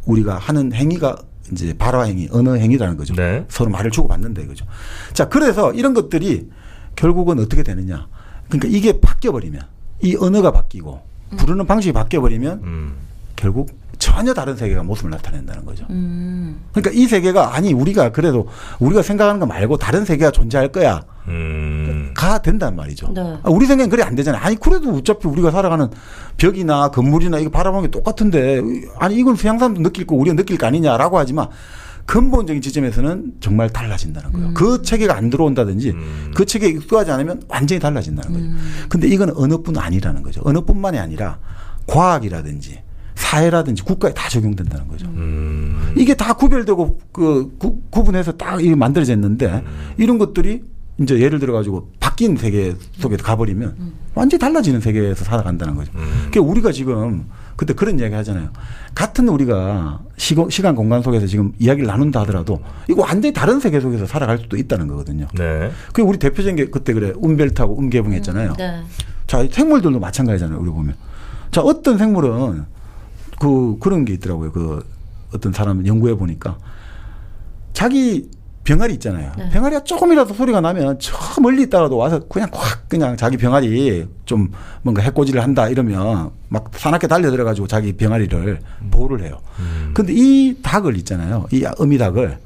Speaker 3: 우리가 하는 행위가 이제 발화 행위, 언어 행위라는 거죠. 네. 서로 말을 주고받는다 이거죠. 자, 그래서 이런 것들이 결국은 어떻게 되느냐. 그러니까 이게 바뀌어버리면 이 언어가 바뀌고 부르는 방식이 바뀌어버리면 결국 전혀 다른 세계가 모습을 나타낸다는 거죠. 그러니까 이 세계가 아니 우리가 그래도 우리가 생각하는 거 말고 다른 세계가 존재할 거야. 가 된단 말이죠.
Speaker 2: 네.
Speaker 3: 우리 생각엔 그래 안 되잖아요. 아니 그래도 어차피 우리가 살아가는 벽이나 건물이나 이거 바라보는 게 똑같은데 아니 이건 서양 사람도 느낄 거 우리가 느낄 거 아니냐라고 하지만 근본적인 지점에서는 정말 달라진다는 거예요. 그 체계가 안 들어온다든지 그 체계에 익숙하지 않으면 완전히 달라진다는 거죠. 근데 이건 언어뿐 아니라는 거죠. 언어뿐만이 아니라 과학이라든지 사회라든지 국가에 다 적용된다는 거죠. 이게 다 구별되고 구분해서 딱 만들어졌는데 이런 것들이 이제 예를 들어 가지고 바뀐 세계 속에 가버리면 완전히 달라지는 세계에서 살아간다는 거죠. 그러니까 우리가 지금 그때 그런 이야기 하잖아요. 같은 우리가 시간 공간 속에서 지금 이야기를 나눈다 하더라도 이거 완전히 다른 세계 속에서 살아갈 수도 있다는 거거든요.
Speaker 1: 네.
Speaker 3: 그 우리 대표적인 게 그때 그래 운벨트하고 음개봉했잖아요.
Speaker 2: 네.
Speaker 3: 자 생물들도 마찬가지잖아요. 우리 보면 자 어떤 생물은 그런 게 있더라고요. 그 어떤 사람 연구해 보니까 자기 병아리 있잖아요.
Speaker 2: 네.
Speaker 3: 병아리가 조금이라도 소리가 나면 저 멀리 있다가도 와서 그냥 자기 병아리 좀 뭔가 해코지를 한다 이러면 막 사납게 달려들어가지고 자기 병아리를 보호를 해요. 근데 이 닭을 있잖아요. 이 어미닭을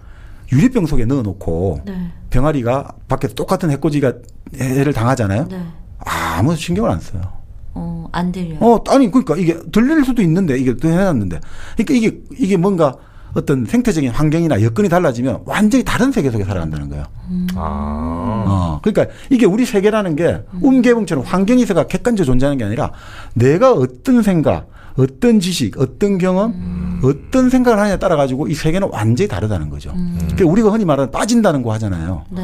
Speaker 3: 유리병 속에 넣어놓고
Speaker 2: 네.
Speaker 3: 병아리가 밖에서 똑같은 해코지가 해를 당하잖아요.
Speaker 2: 네.
Speaker 3: 아무 신경을 안 써요.
Speaker 2: 안 들려요.
Speaker 3: 아니 그러니까 이게 들릴 수도 있는데 이게 또 해놨는데 그러니까 이게 뭔가 어떤 생태적인 환경이나 여건이 달라지면 완전히 다른 세계 속에 살아간다는 거예요. 그러니까 이게 우리 세계라는 게 음개봉처럼 환경이서가 객관적으로 존재하는 게 아니라 내가 어떤 생각, 어떤 지식, 어떤 경험, 어떤 생각을 하느냐에 따라 가지고 이 세계는 완전히 다르다는 거죠. 그러니까 우리가 흔히 말하는 빠진다는 거 하잖아요.
Speaker 2: 네.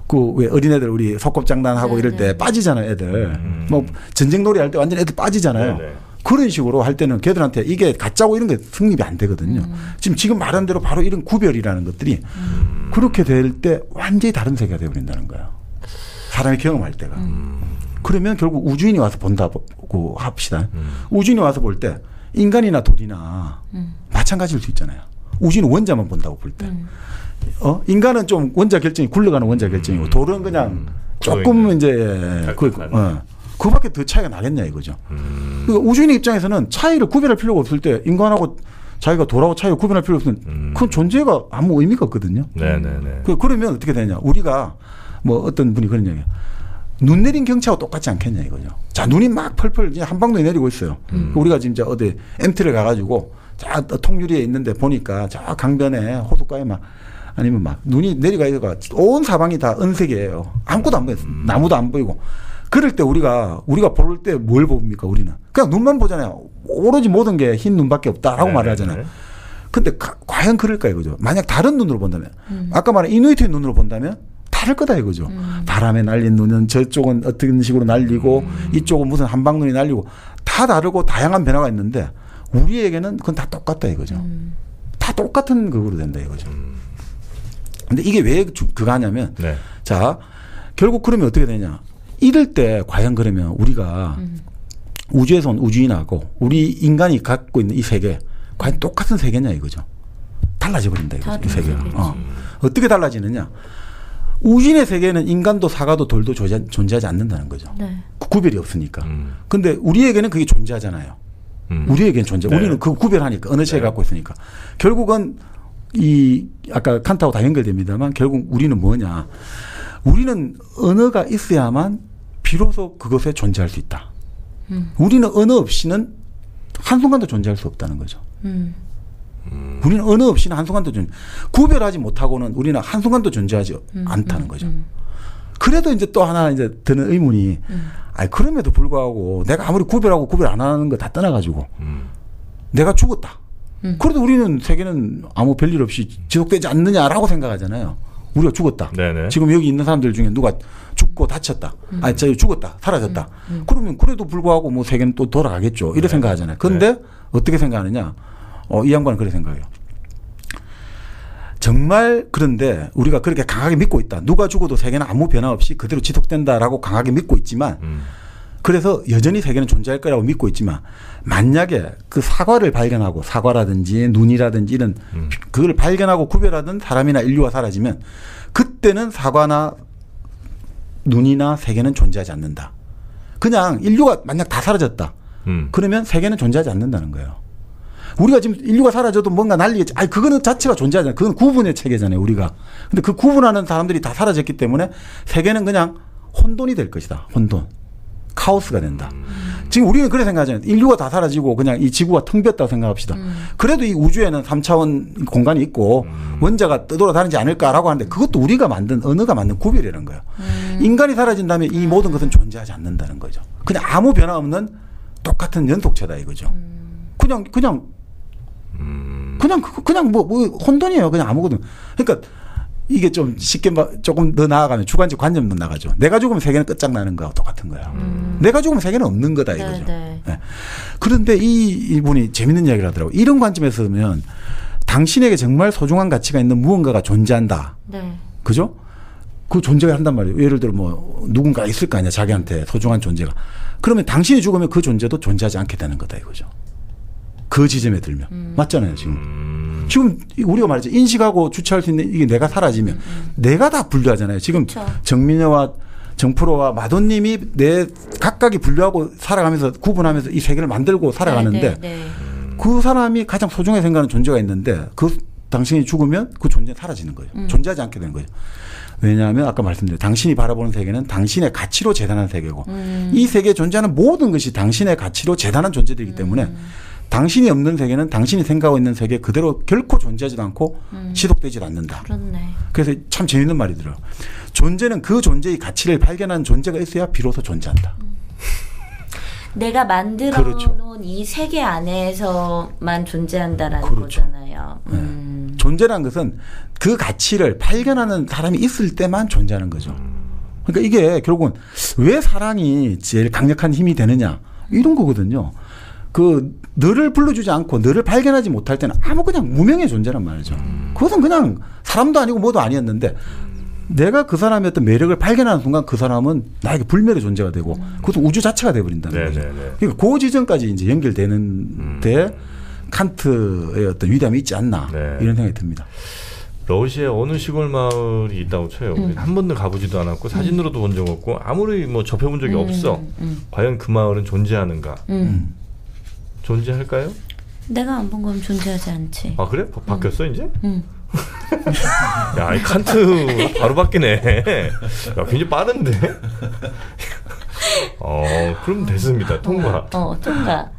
Speaker 3: 그 왜 어린애들 우리 소꿉장난하고
Speaker 2: 네,
Speaker 3: 이럴 때
Speaker 2: 네.
Speaker 3: 빠지잖아요, 애들. 뭐 전쟁놀이 할 때 완전 애들 빠지잖아요.
Speaker 1: 네, 네.
Speaker 3: 그런 식으로 할 때는 걔들한테 이게 가짜고 이런 게 성립이 안 되거든요. 지금 말한 대로 바로 이런 구별이라는 것들이 그렇게 될 때 완전히 다른 세계가 되어버린다는 거예요. 사람이 경험할 때가. 그러면 결국 우주인이 와서 본다고 합시다. 우주인이 와서 볼 때 인간이나 돌이나 마찬가지일 수 있잖아요. 우주인은 원자만 본다고 볼 때. 인간은 좀 원자 결정이 굴러가는 원자 결정이고 돌은 그냥 조금 이제 그밖에 더 차이가 나겠냐 이거죠. 그러니까 우주인의 입장에서는 차이를 구별할 필요가 없을 때 인간하고 자기가 돌하고 차이를 구별할 필요 없으면 그건 존재가 아무 의미가 없거든요.
Speaker 1: 네네네.
Speaker 3: 그러면 어떻게 되냐. 우리가 뭐 어떤 분이 그런 얘기해요. 눈 내린 경치하고 똑같지 않겠냐 이거죠. 자 눈이 막 펄펄 한 방울이 내리고 있어요. 우리가 지금 어디 MT를 가가지고 자 통유리에 있는데 보니까 저 강변에 호숫가에 막 아니면 막 눈이 내려가 있어가 온 사방이 다 은색이에요. 아무것도 안 보여요. 나무도 안 보이고. 그럴 때 우리가 볼 때 뭘 봅니까 우리는? 그냥 눈만 보잖아요. 오로지 모든 게 흰 눈밖에 없다라고 말을 하잖아요. 근데 과연 그럴까 이거죠. 만약 다른 눈으로 본다면 아까 말한 이누이트의 눈으로 본다면 다를 거다 이거죠. 바람에 날린 눈은 저쪽은 어떤 식으로 날리고 이쪽은 무슨 한방눈이 날리고 다 다르고 다양한 변화가 있는데 우리에게는 그건 다 똑같다 이거죠. 다 똑같은 그거로 된다 이거죠. 근데 이게 왜 그거 하냐면
Speaker 1: 네.
Speaker 3: 자 결국 그러면 어떻게 되냐. 이럴 때 과연 그러면 우리가 우주에서 온 우주인하고 우리 인간이 갖고 있는 이 세계 과연 똑같은 세계냐 이거죠. 달라져 버린다 이거죠. 이 세계가. 어떻게 달라지느냐. 우주인의 세계는 인간도 사과도 돌도 존재하지 않는다는 거죠.
Speaker 2: 네.
Speaker 3: 구별이 없으니까. 근데 우리에게는 그게 존재하잖아요. 우리에게는 존재.
Speaker 1: 네.
Speaker 3: 우리는 그 구별하니까 어느 체계 갖고 있으니까. 결국은 이 아까 칸트하고 다 연결됩니다만 결국 우리는 뭐냐. 우리는 언어가 있어야만 비로소 그것에 존재할 수 있다. 우리는 언어 없이는 한순간도 존재할 수 없다는 거죠. 우리는 언어 없이는 한순간도 구별하지 못하고는 우리는 한순간도 존재하지 않다는 거죠. 그래도 이제 또 하나 이제 드는 의문이 그럼에도 불구하고 내가 아무리 구별하고 구별 안 하는 거 다 떠나가지고 내가 죽었다. 그래도 우리는 세계는 아무 별일 없이 지속되지 않느냐라고 생각하잖아요. 우리가 죽었다.
Speaker 1: 네네.
Speaker 3: 지금 여기 있는 사람들 중에 누가 죽고 다쳤다. 저 죽었다. 사라졌다. 그러면 그래도 불구하고 뭐 세계는 또 돌아가겠죠. 이렇게 생각하잖아요. 그런데 어떻게 생각하느냐. 이 양반은 그렇게 생각해요. 정말 그런데 우리가 그렇게 강하게 믿고 있다. 누가 죽어도 세계는 아무 변화 없이 그대로 지속된다라고 강하게 믿고 있지만 그래서 여전히 세계는 존재할 거라고 믿고 있지만 만약에 그 사과를 발견하고 사과라든지 눈이라든지 이런 그걸 발견하고 구별하던 사람이나 인류가 사라지면 그때는 사과나 눈이나 세계는 존재하지 않는다. 그냥 인류가 만약 다 사라졌다. 그러면 세계는 존재하지 않는다는 거예요. 우리가 지금 인류가 사라져도 뭔가 난리겠지. 그거는 자체가 존재하지 않아요. 그건 구분의 체계잖아요, 우리가. 근데 그 구분하는 사람들이 다 사라졌기 때문에 세계는 그냥 혼돈이 될 것이다. 혼돈. 카오스가 된다. 지금 우리는 그래 생각하잖아요. 인류가 다 사라지고 그냥 이 지구가 텅 비었다고 생각합시다. 그래도 이 우주에는 3차원 공간이 있고 원자가 떠돌아다니지 않을까라고 하는데 그것도 우리가 만든 언어가 만든 구별이라는 거예요. 인간이 사라진다면 이 모든 것은 존재하지 않는다는 거죠. 그냥 아무 변화 없는 똑같은 연속체다 이거죠. 그냥 뭐 혼돈이에요. 그냥 아무거든. 그러니까 이게 좀 쉽게 조금 더 나아가면 주관적 관념도 나가죠. 내가 죽으면 세계는 끝장나는 거하고 똑같은 거야. 내가 죽으면 세계는 없는 거다 이거죠. 네. 그런데 이분이 재밌는 이야기를 하더라고요. 이런 관점에서 보면 당신에게 정말 소중한 가치가 있는 무언가가 존재한다. 네. 그죠? 그 존재가 한단 말이에요. 예를 들어 뭐 누군가 있을 거 아니야. 자기한테 소중한 존재가. 그러면 당신이 죽으면 그 존재도 존재하지 않게 되는 거다 이거죠. 그 지점에 들면. 맞잖아요 지금. 지금 우리가 말이죠. 인식하고 주체할 수 있는 이게 내가 사라지면 내가 다 분류하잖아요. 지금 그렇죠. 정민여와 정프로와 마돈님이 내 각각이 분류하고 살아가면서 구분하면서 이 세계를 만들고 살아가는데 그 사람이 가장 소중하게 생각하는 존재가 있는데 그 당신이 죽으면 그 존재는 사라지는 거예요. 존재하지 않게 되는 거예요. 왜냐하면 아까 말씀드린 당신이 바라보는 세계는 당신의 가치로 재단한 세계고 이 세계에 존재하는 모든 것이 당신의 가치로 재단한 존재들이기 때문에 당신이 없는 세계는 당신이 생각하고 있는 세계 그대로 결코 존재하지도 않고 지속되지 않는다. 그렇네. 그래서 참 재밌는 말이 들어요. 존재는 그 존재의 가치를 발견한 존재가 있어야 비로소 존재한다.
Speaker 2: 내가 만들어
Speaker 3: 그렇죠.
Speaker 2: 놓은 이 세계 안에서만 존재한다라는
Speaker 3: 그렇죠.
Speaker 2: 거잖아요.
Speaker 3: 존재라는 것은 그 가치를 발견하는 사람이 있을 때만 존재하는 거죠. 그러니까 이게 결국은 왜 사랑이 제일 강력한 힘이 되느냐 이런 거거든요. 그 너를 불러주지 않고 너를 발견하지 못할 때는 아무 그냥 무명의 존재란 말이죠. 그것은 그냥 사람도 아니고 뭐도 아니었는데 내가 그 사람의 어떤 매력을 발견하는 순간 그 사람은 나에게 불멸의 존재가 되고 그것은 우주 자체가 되어버린다는 거죠. 그러니까 그 지점까지 이제 연결되는데 칸트의 어떤 위대함이 있지 않나 이런 생각이 듭니다.
Speaker 1: 러시아에 어느 시골 마을이 있다고 쳐요. 한 번도 가보지도 않았고 사진으로도 본 적 없고 아무리 뭐 접해본 적이 없어. 과연 그 마을은 존재하는가? 존재할까요?
Speaker 2: 내가 안 본 거면 존재하지 않지.
Speaker 1: 아 그래? 바뀌었어 이제? 야, 이 칸트 바로 바뀌네. 야, 굉장히 빠른데? 그럼 됐습니다. 통과.
Speaker 2: 통과.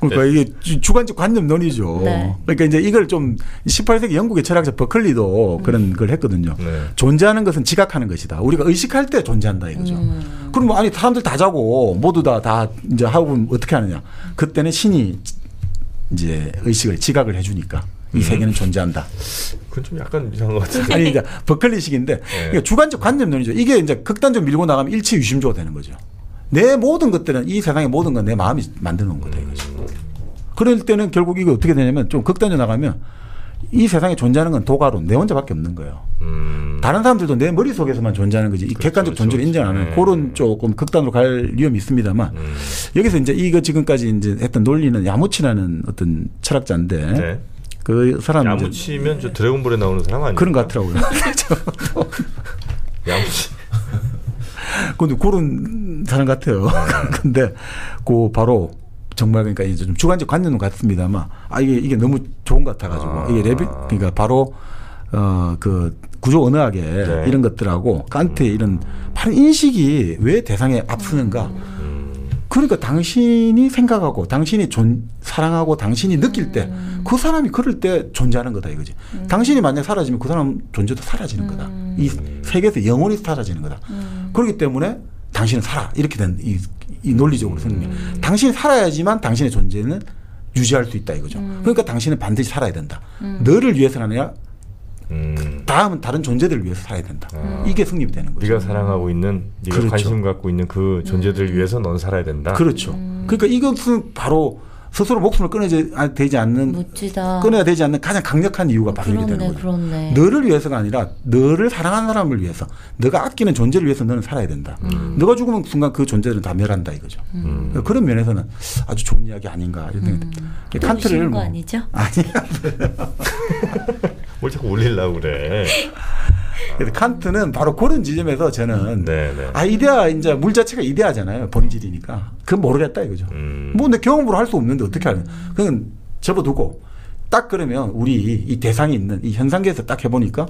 Speaker 3: 그러니까 이게 주관적 관념 논의죠. 네. 그러니까 이제 이걸 좀 18세기 영국의 철학자 버클리도 그런 걸 했거든요. 네. 존재하는 것은 지각하는 것이다. 우리가 의식할 때 존재한다 이거죠. 그럼 뭐 아니 사람들 다 자고 모두 다 이제 하고 어떻게 하느냐? 그때는 신이 이제 의식을 지각을 해주니까. 이 세계는 존재한다.
Speaker 1: 그건 좀 약간 이상한 것 같은데.
Speaker 3: 아니, 이제 버클리식인데 그러니까 주관적 관념 논의죠. 이게 이제 극단적으로 밀고 나가면 일치유심조가 되는 거죠. 내 모든 것들은 이 세상의 모든 건 내 마음이 만들어 놓은 거다 이거죠. 그럴 때는 결국 이거 어떻게 되냐면 좀 극단적으로 나가면 이 세상에 존재하는 건 도가론 내 혼자밖에 없는 거예요. 다른 사람들도 내 머릿속에서만 존재하는 거지. 이 객관적 존재를 인정 안 하는 그런 조금 극단으로 갈 위험이 있습니다만 여기서 이제 이거 지금까지 이제 했던 논리는 야무치라는 어떤 철학자인데
Speaker 1: 네.
Speaker 3: 그 사람
Speaker 1: 야무치면 저 드래곤볼에 나오는 사람 아니에요?
Speaker 3: 그런 것 같더라고요.
Speaker 1: 야무치.
Speaker 3: 근데 그런 사람 같아요. 근데 그 바로 정말 그러니까 이제 좀 주관적 관념은 같습니다만 이게 너무 좋은 것 같아가지고 이게 그러니까 바로 그 구조 언어학의 네. 이런 것들하고 칸트의 이런 바로 인식이 왜 대상에 앞서는가. 그러니까 당신이 생각하고 당신이 사랑하고 당신이 느낄 때 그 사람이 그럴 때 존재하는 거다 이거지. 당신이 만약 사라지면 그 사람 존재도 사라지는 거다. 이 세계에서 영원히 사라지는 거다. 그렇기 때문에 당신은 살아. 이렇게 된 이 논리적으로 생각해요. 당신이 살아야지만 당신의 존재는 유지할 수 있다 이거죠. 그러니까 당신은 반드시 살아야 된다. 너를 위해서는 아니라 다음은 다른 존재들을 위해서 살아야 된다. 이게 승립이 되는 거죠.
Speaker 1: 네가 사랑하고 있는, 네가 그렇죠. 관심 갖고 있는 그 존재들을 위해서 넌 살아야 된다.
Speaker 3: 그렇죠. 그러니까 이것은 바로 스스로 목숨을 끊어야 되지 않는, 끊어야 되지 않는 가장 강력한 이유가 바로 이렇게 되는 거죠. 그렇네. 너를 위해서가 아니라 너를 사랑하는 사람을 위해서, 너가 아끼는 존재를 위해서 너는 살아야 된다. 너가 죽으면 순간 그 존재들은 다 멸한다 이거죠. 그런 면에서는 아주 좋은 이야기 아닌가 이런 생각이
Speaker 2: 칸트를 거 아니죠?
Speaker 3: 아니야.
Speaker 1: 뭘 자꾸 올리려고 그래.
Speaker 3: 그래서 칸트는 바로 그런 지점에서 저는 이데아 이제 물 자체가 이데아잖아요. 본질이니까. 그건 모르겠다 이거죠. 뭐 내 경험으로 할 수 없는데 어떻게 하냐. 그건 접어두고 딱 그러면 우리 이 대상이 있는 이 현상계에서 딱 해보니까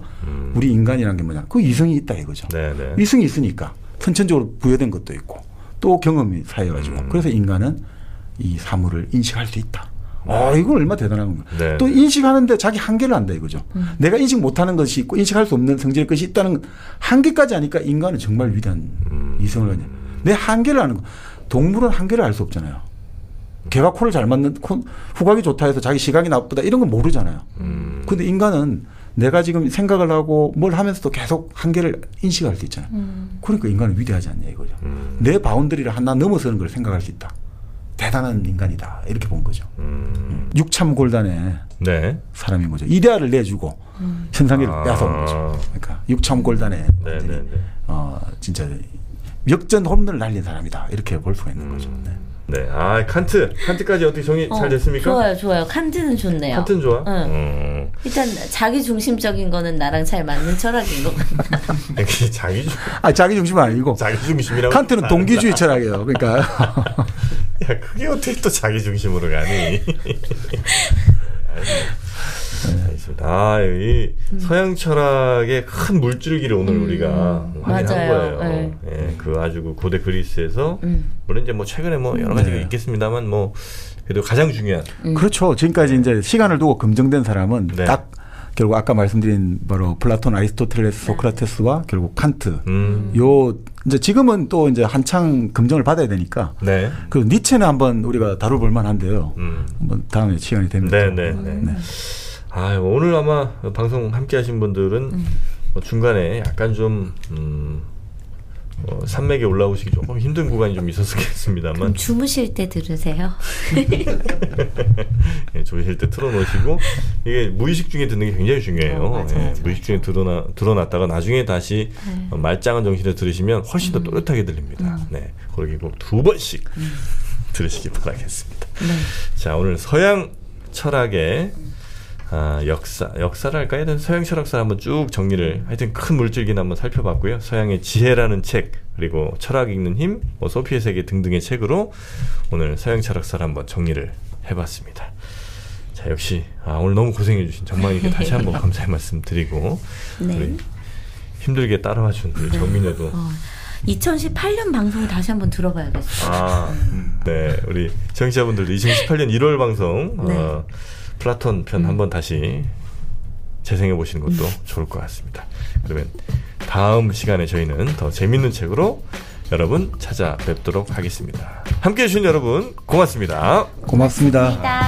Speaker 3: 우리 인간이라는 게 뭐냐. 그 이성이 있다 이거죠. 이성이 있으니까 선천적으로 부여된 것도 있고 또 경험이 쌓여가지고 그래서 인간은 이 사물을 인식할 수 있다. 이건 얼마나 대단한 건가.
Speaker 1: 네.
Speaker 3: 또 인식하는데 자기 한계를 안다 이거죠. 내가 인식 못하는 것이 있고 인식할 수 없는 성질의 것이 있다는 한계까지 아니까 인간은 정말 위대한 이성을 가냐. 내 한계를 아는 거. 동물은 한계를 알 수 없잖아요. 개가 코를 잘 맞는 후각이 좋다 해서 자기 시각이 나쁘다 이런 건 모르잖아요. 그런데 인간은 내가 지금 생각을 하고 뭘 하면서도 계속 한계를 인식할 수 있잖아요. 그러니까 인간은 위대하지 않냐 이거죠. 내 바운더리를 하나 넘어서는 걸 생각할 수 있다. 대단한 인간이다 이렇게 본 거죠. 육참골단의
Speaker 1: 네.
Speaker 3: 사람인 거죠. 이데아를 내주고 현상계를 뺏어온 거죠. 그러니까 육참골단의 진짜 역전 홈런을 날린 사람이다 이렇게 볼 수가 있는 거죠. 네.
Speaker 1: 네. 칸트까지 어떻게 정리 잘 됐습니까?
Speaker 2: 좋아요. 칸트는 좋네요.
Speaker 1: 칸트는 좋아?
Speaker 2: 응. 일단 자기 중심적인 거는 나랑 잘 맞는 철학인 것 같아.
Speaker 3: 자기 중심은 아니고.
Speaker 1: 자기 중심이라고.
Speaker 3: 칸트는 동기주의 철학이에요. 그러니까.
Speaker 1: 야, 그게 어떻게 또 자기 중심으로 가니? 알겠습니다. 이 서양 철학의 큰 물줄기를 오늘 우리가 확인한 거예요.
Speaker 2: 네.
Speaker 1: 예, 그 아주 고대 그리스에서 물론 이제 뭐 최근에 뭐 여러 가지가 있겠습니다만 뭐 그래도 가장 중요한.
Speaker 3: 그렇죠. 지금까지 이제 시간을 두고 검증된 사람은 딱 결국 아까 말씀드린 바로 플라톤, 아리스토텔레스, 소크라테스와 결국 칸트. 요 이제 지금은 또 이제 한창 검증을 받아야 되니까.
Speaker 1: 네.
Speaker 3: 그 니체는 한번 우리가 다뤄볼 만한데요. 한번 다음에 시간이 되면.
Speaker 1: 네. 오늘 아마 방송 함께 하신 분들은 중간에 약간 좀 산맥에 올라오시기 조금 힘든 구간이 좀 있었겠습니다만
Speaker 2: 그럼 주무실 때 들으세요.
Speaker 1: 네, 주무실 때 틀어놓으시고 이게 무의식 중에 듣는 게 굉장히 중요해요.
Speaker 2: 맞아.
Speaker 1: 무의식 중에 드러났다가 나중에 다시 말짱한 정신을 들으시면 훨씬 더 또렷하게 들립니다. 네, 그리고 꼭 2번씩 들으시기 바라겠습니다. 자, 오늘 서양 철학의 역사를 할까요? 서양 철학사를 한번 쭉 정리를 하여튼 큰 물줄기는 한번 살펴봤고요. 서양의 지혜라는 책 그리고 철학 읽는 힘, 소피의 세계 등등의 책으로 오늘 서양 철학사를 한번 정리를 해봤습니다. 자, 역시 오늘 너무 고생해 주신 정말이게 다시 한번 감사의 말씀 드리고 우리 힘들게 따라와준 우리 정민여도
Speaker 2: 2018년 방송 다시 한번 들어봐야겠어요.
Speaker 1: 네, 우리 청취자분들도 2018년 1월 방송 플라톤 편 한번 다시 재생해 보시는 것도 좋을 것 같습니다. 그러면 다음 시간에 저희는 더 재밌는 책으로 여러분 찾아뵙도록 하겠습니다. 함께해 주신 여러분 고맙습니다.
Speaker 3: 고맙습니다.